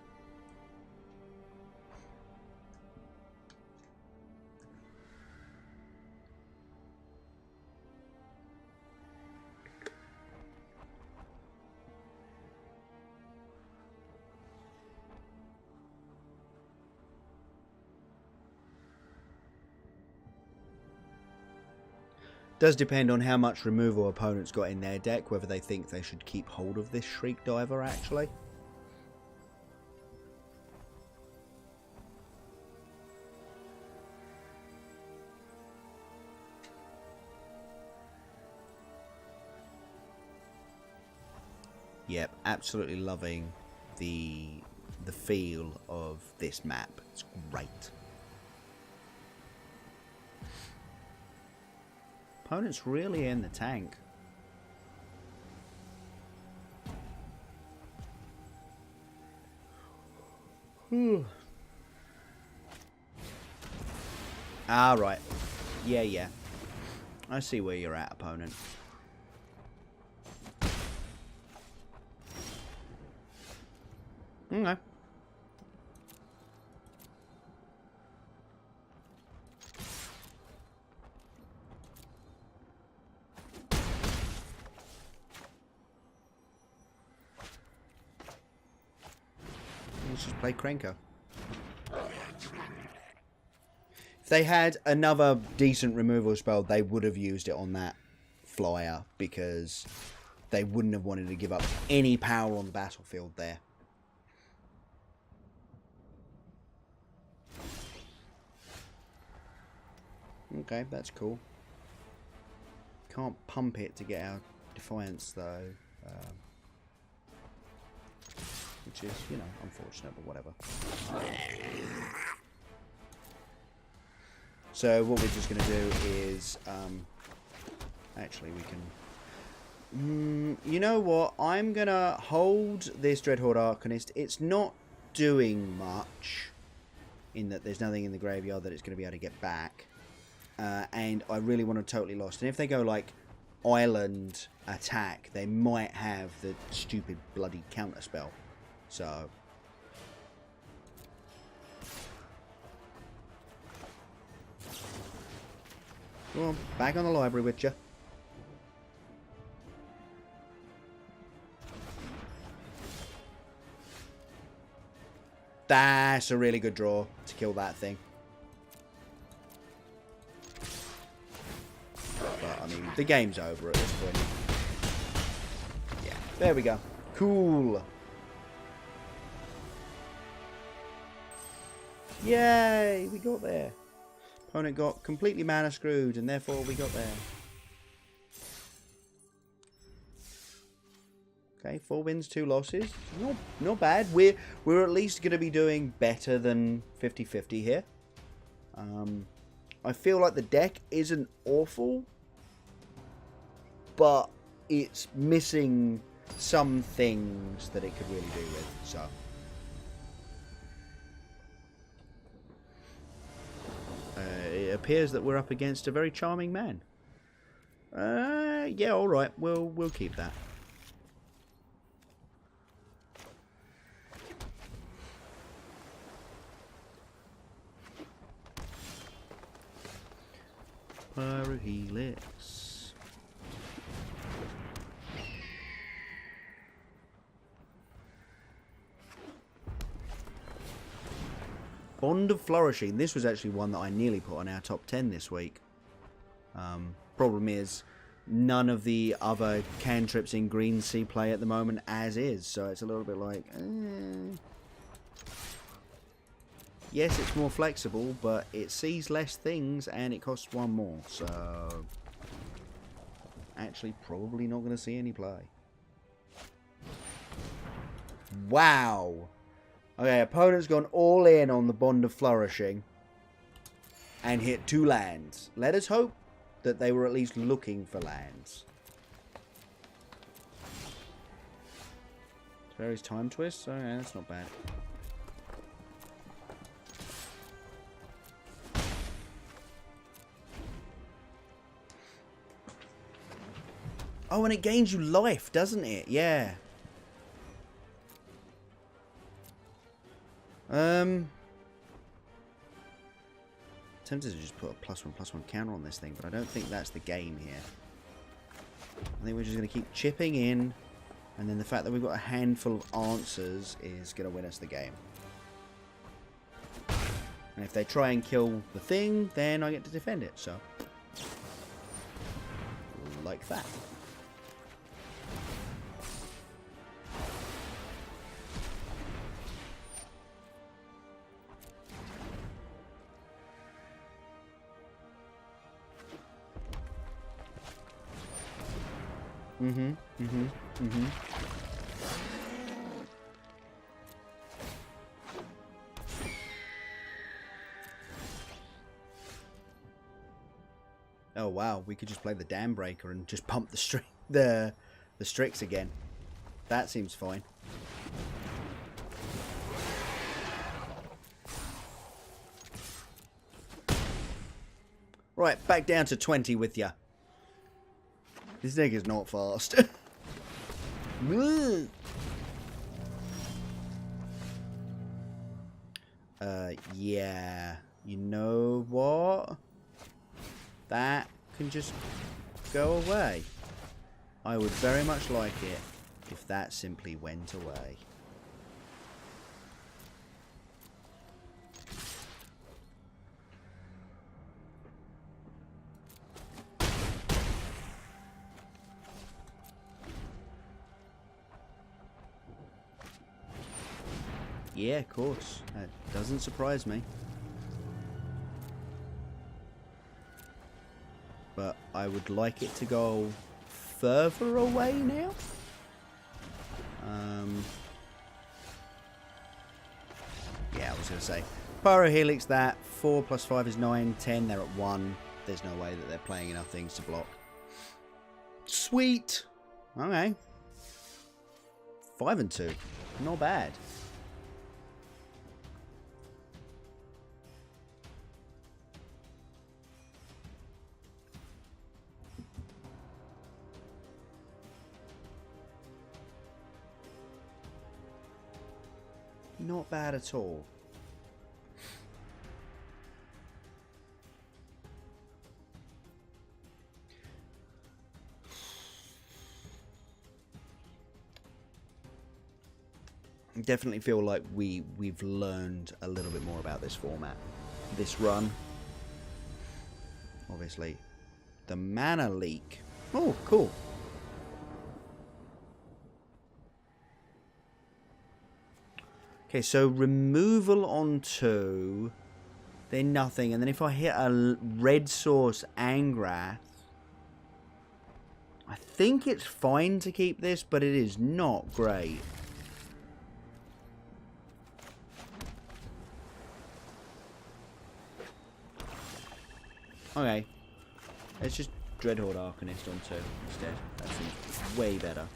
Does depend on how much removal opponents got in their deck, whether they think they should keep hold of this Shriek Diver, actually. Yep, absolutely loving the feel of this map. It's great. Opponent's really in the tank. Ah, right. Yeah. I see where you're at, opponent. Okay. Let's just play Krenko. If they had another decent removal spell, they would have used it on that flyer, because they wouldn't have wanted to give up any power on the battlefield there. Okay, that's cool. Can't pump it to get our Defiance, though. Which is, you know, unfortunate, but whatever. So what we're just going to do is, actually we can, you know what, I'm going to hold this Dreadhorde Arcanist. It's not doing much, in that there's nothing in the graveyard that it's going to be able to get back. And I really want to Totally Lost. And if they go, like, Island attack, they might have the stupid bloody counter spell. So go on, back on the library with you. That's a really good draw to kill that thing. But I mean, the game's over at this point. Yeah, there we go. Cool. Yay, we got there. Opponent got completely mana screwed, and therefore we got there. Okay, 4 wins, 2 losses. Not bad. We're at least going to be doing better than 50-50 here. I feel like the deck isn't awful, but it's missing some things that it could really do with. So. It appears that we're up against a very charming man. Yeah, all right. We'll keep that. Pyrohelix. Bond of Flourishing. This was actually one that I nearly put on our top 10 this week. Problem is, none of the other cantrips in Green Sea play at the moment as is, so it's a little bit like... Yes, it's more flexible, but it sees less things and it costs one more, so... Actually, probably not going to see any play. Wow! Okay, opponent's gone all in on the Bond of Flourishing and hit 2 lands. Let us hope that they were at least looking for lands. Fairy's Time Twist? Oh yeah, that's not bad. Oh, and it gains you life, doesn't it? Yeah. Tempted to just put a +1/+1 counter on this thing, but I don't think that's the game here. I think we're just going to keep chipping in, and then the fact that we've got a handful of answers is going to win us the game. And if they try and kill the thing, then I get to defend it, so... Like that. Oh wow, we could just play the Dam Breaker and just pump the Strix again. That seems fine. Right, back down to 20 with ya. This nigga's not fast. Yeah. You know what? That can just go away. I would very much like it if that simply went away. Yeah, of course. That doesn't surprise me. But I would like it to go further away now. Yeah, I was going to say. Pyrohelix, that. 4 + 5 is 9. 10, they're at 1. There's no way that they're playing enough things to block. Sweet! Okay. 5 and 2. Not bad. Not bad at all. I definitely feel like we've learned a little bit more about this format, this run. Obviously, the mana leak. Oh, cool. Okay, so removal on 2, then nothing, and then if I hit a red source Angrath, I think it's fine to keep this, but it is not great. Okay, let's just Dreadhorde Arcanist on 2 instead. That seems way better.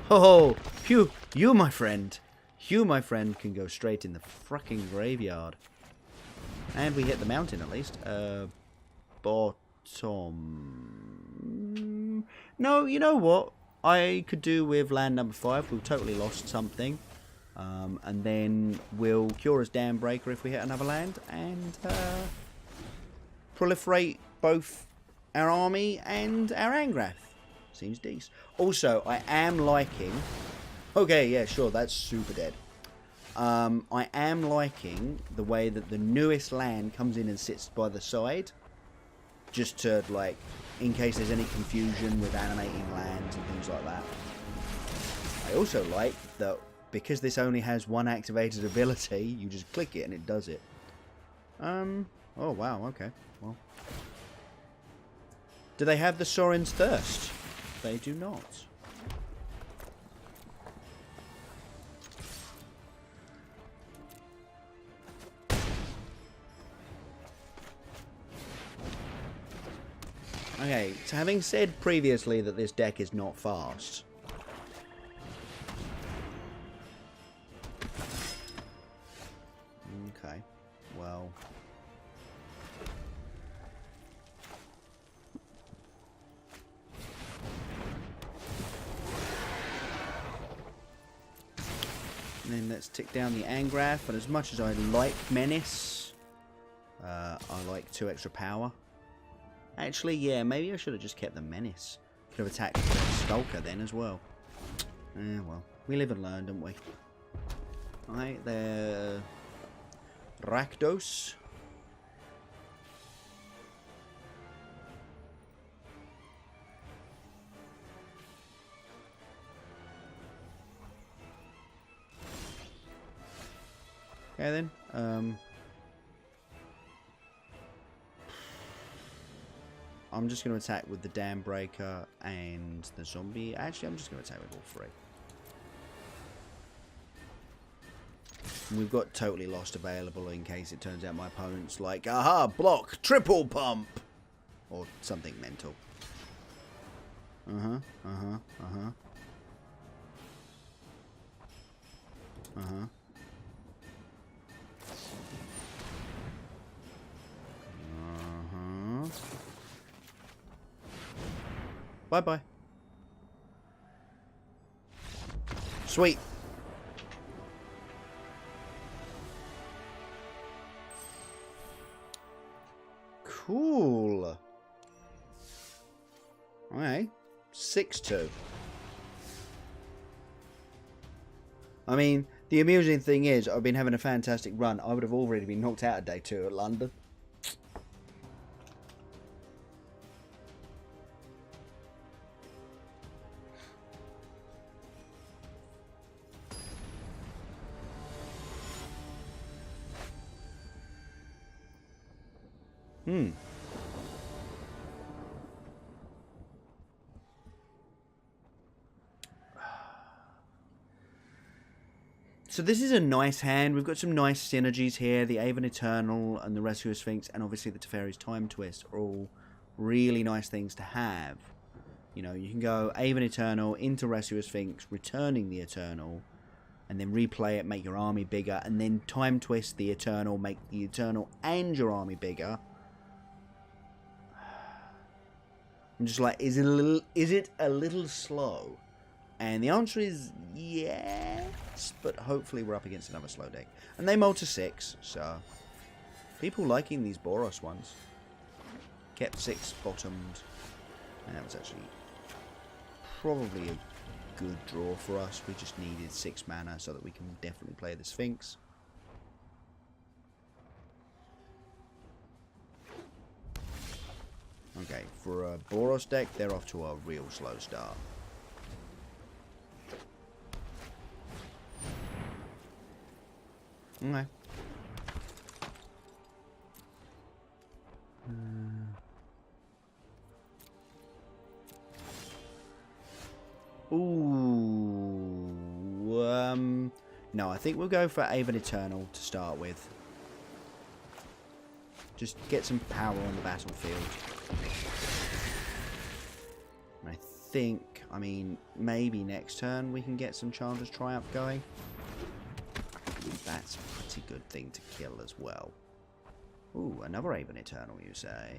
Oh, Hugh, you, my friend. Hugh, my friend, can go straight in the fucking graveyard. And we hit the mountain, at least. Bottom. No, you know what? I could do with land number 5. We've totally lost something. And then we'll Cura's Dam Breaker if we hit another land, and proliferate both our army and our Angrath. Seems decent. Also, I am liking... Okay, yeah, sure, that's super dead. I am liking the way that the newest land comes in and sits by the side. Just to, like, in case there's any confusion with animating lands and things like that. I also like that because this only has one activated ability, you just click it and it does it. Oh, wow, okay. Well. Do they have the Sorin's Thirst? They do not. Okay, so having said previously that this deck is not fast. Okay, well... And then let's tick down the Angrath, but as much as I like Menace, I like 2 extra power. Actually, yeah, maybe I should have just kept the Menace. Could have attacked the Skulker then as well. Well, we live and learn, don't we? Alright, there... Rakdos. Okay then, I'm just going to attack with the Dam Breaker and the Zombie. Actually, I'm just going to attack with all 3. And we've got Totally Lost available in case it turns out my opponent's like, aha, block, triple pump! Or something mental. Uh-huh. Bye-bye. Sweet. Cool. Alright. 6-2. I mean, the amusing thing is, I've been having a fantastic run. I would have already been knocked out of day 2 at London. So this is a nice hand. We've got some nice synergies here. The Aven Eternal and the Rescuer Sphinx and obviously the Teferi's Time Twist are all really nice things to have. You know, you can go Aven Eternal into Rescuer Sphinx, returning the Eternal, and then replay it, make your army bigger, and then Time Twist the Eternal, make the Eternal and your army bigger. I'm just like, is it a little slow? And the answer is yes, but hopefully we're up against another slow deck. And they mull to 6, so people liking these Boros ones. Kept 6 bottomed, and that was actually probably a good draw for us. We just needed 6 mana so that we can definitely play the Sphinx. Okay, for a Boros deck, they're off to a real slow start. Okay. No, I think we'll go for Aven Eternal to start with. Just get some power on the battlefield. And I think, I mean, maybe next turn we can get some Chandler's Triumph going. That's a pretty good thing to kill as well. Ooh, another Aven Eternal, you say?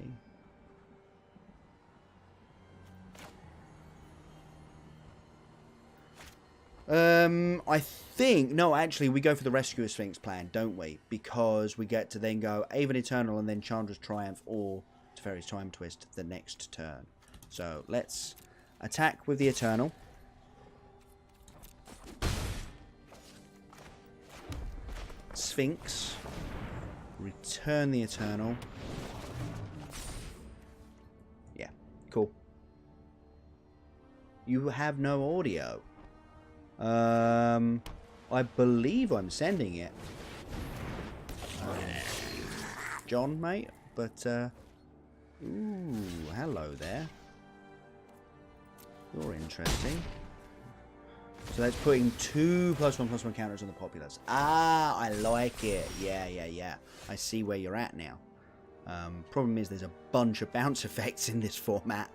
I think... No, actually, we go for the Rescuer Sphinx plan, don't we? Because we get to then go Aven Eternal and then Chandra's Triumph or Teferi's Time Twist the next turn. So, let's attack with the Eternal. Sphinx. Return the Eternal. Yeah, cool. You have no audio. I believe I'm sending it. John, mate. But, ooh, hello there. You're interesting. So that's putting 2 +1/+1 counters on the populace. Ah, I like it. Yeah. I see where you're at now. Problem is there's a bunch of bounce effects in this format.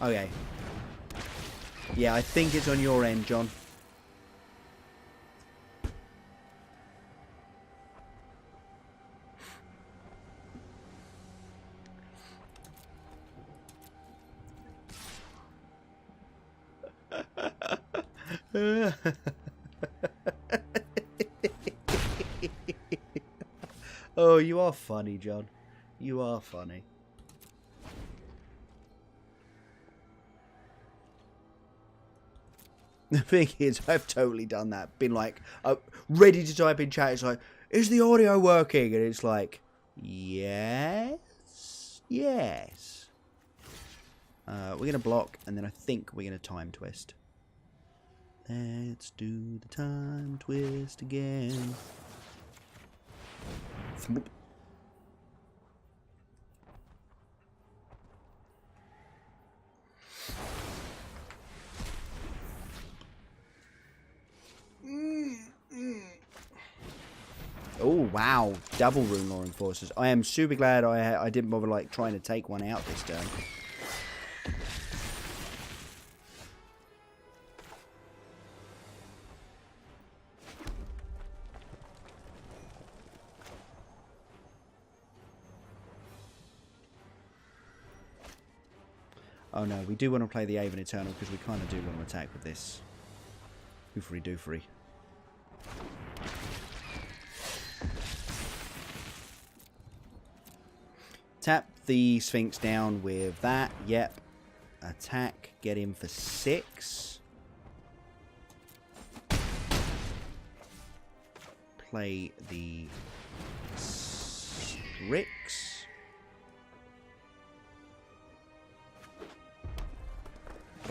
Okay. Yeah, I think it's on your end, John. Oh, you are funny, John. You are funny. The thing is, I've totally done that. Been like, ready to type in chat. It's like, is the audio working? And it's like, yes. We're going to block, and then I think we're going to time twist. Let's do the time twist again. Thmoop. Oh wow, double Rune Lore Enforcers. I am super glad I didn't bother like trying to take one out this turn. Oh no, we do want to play the Aven Eternal because we kind of do want to attack with this. Oofery doofery. Tap the Sphinx down with that. Yep. Attack. Get him for 6. Play the Strix.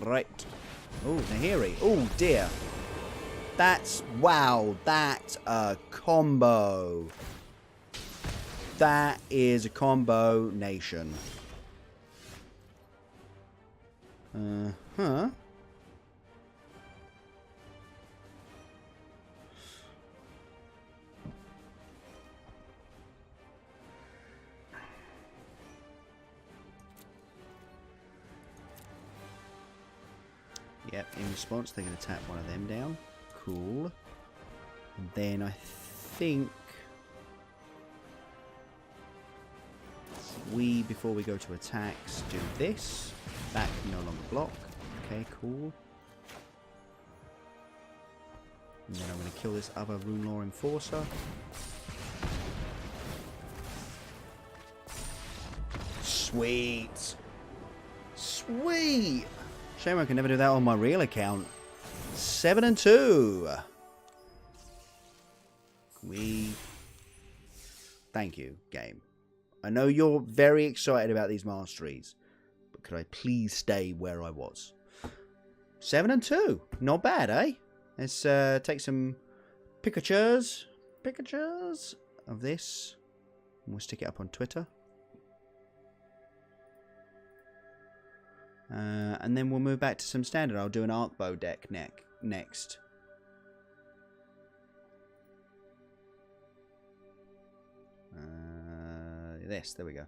Right. Oh, Nahiri. Oh, dear. That's... Wow. That's a combo. That is a combo nation. Huh. Yep, in response they're going to tap one of them down. Cool. And then I think before we go to attacks, do this. That can no longer block. Okay, cool. And then I'm going to kill this other Rune Lore Enforcer. Sweet. Sweet. Shame I can never do that on my real account. 7 and 2. Thank you, game. I know you're very excited about these masteries, but could I please stay where I was? 7 and 2. Not bad, eh? Let's take some pictures of this. And we'll stick it up on Twitter. And then we'll move back to some standard. I'll do an Arcbow deck next. There we go.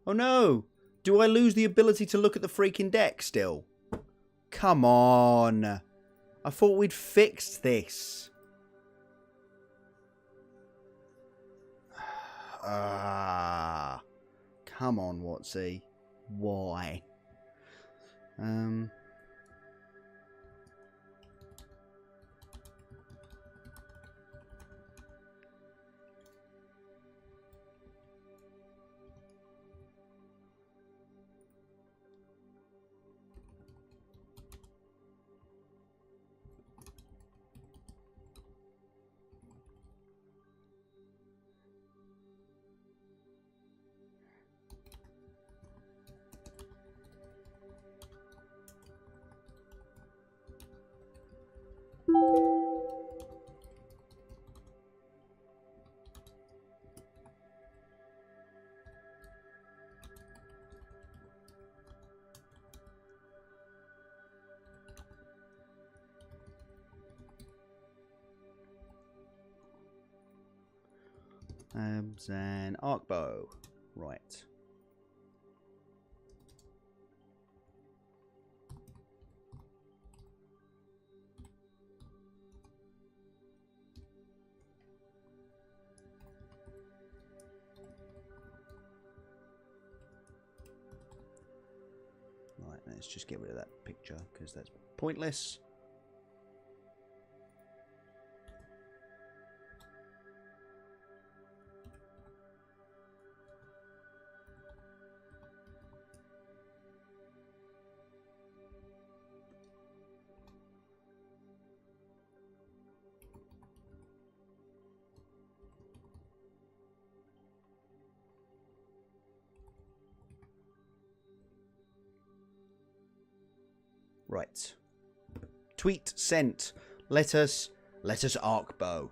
Oh no! Do I lose the ability to look at the freaking deck still? Come on! I thought we'd fixed this. Ah, come on, Watsy. Why? And arc bow. Right. Right, let's just get rid of that picture because that's pointless. Right. Tweet sent. Let us arc bow.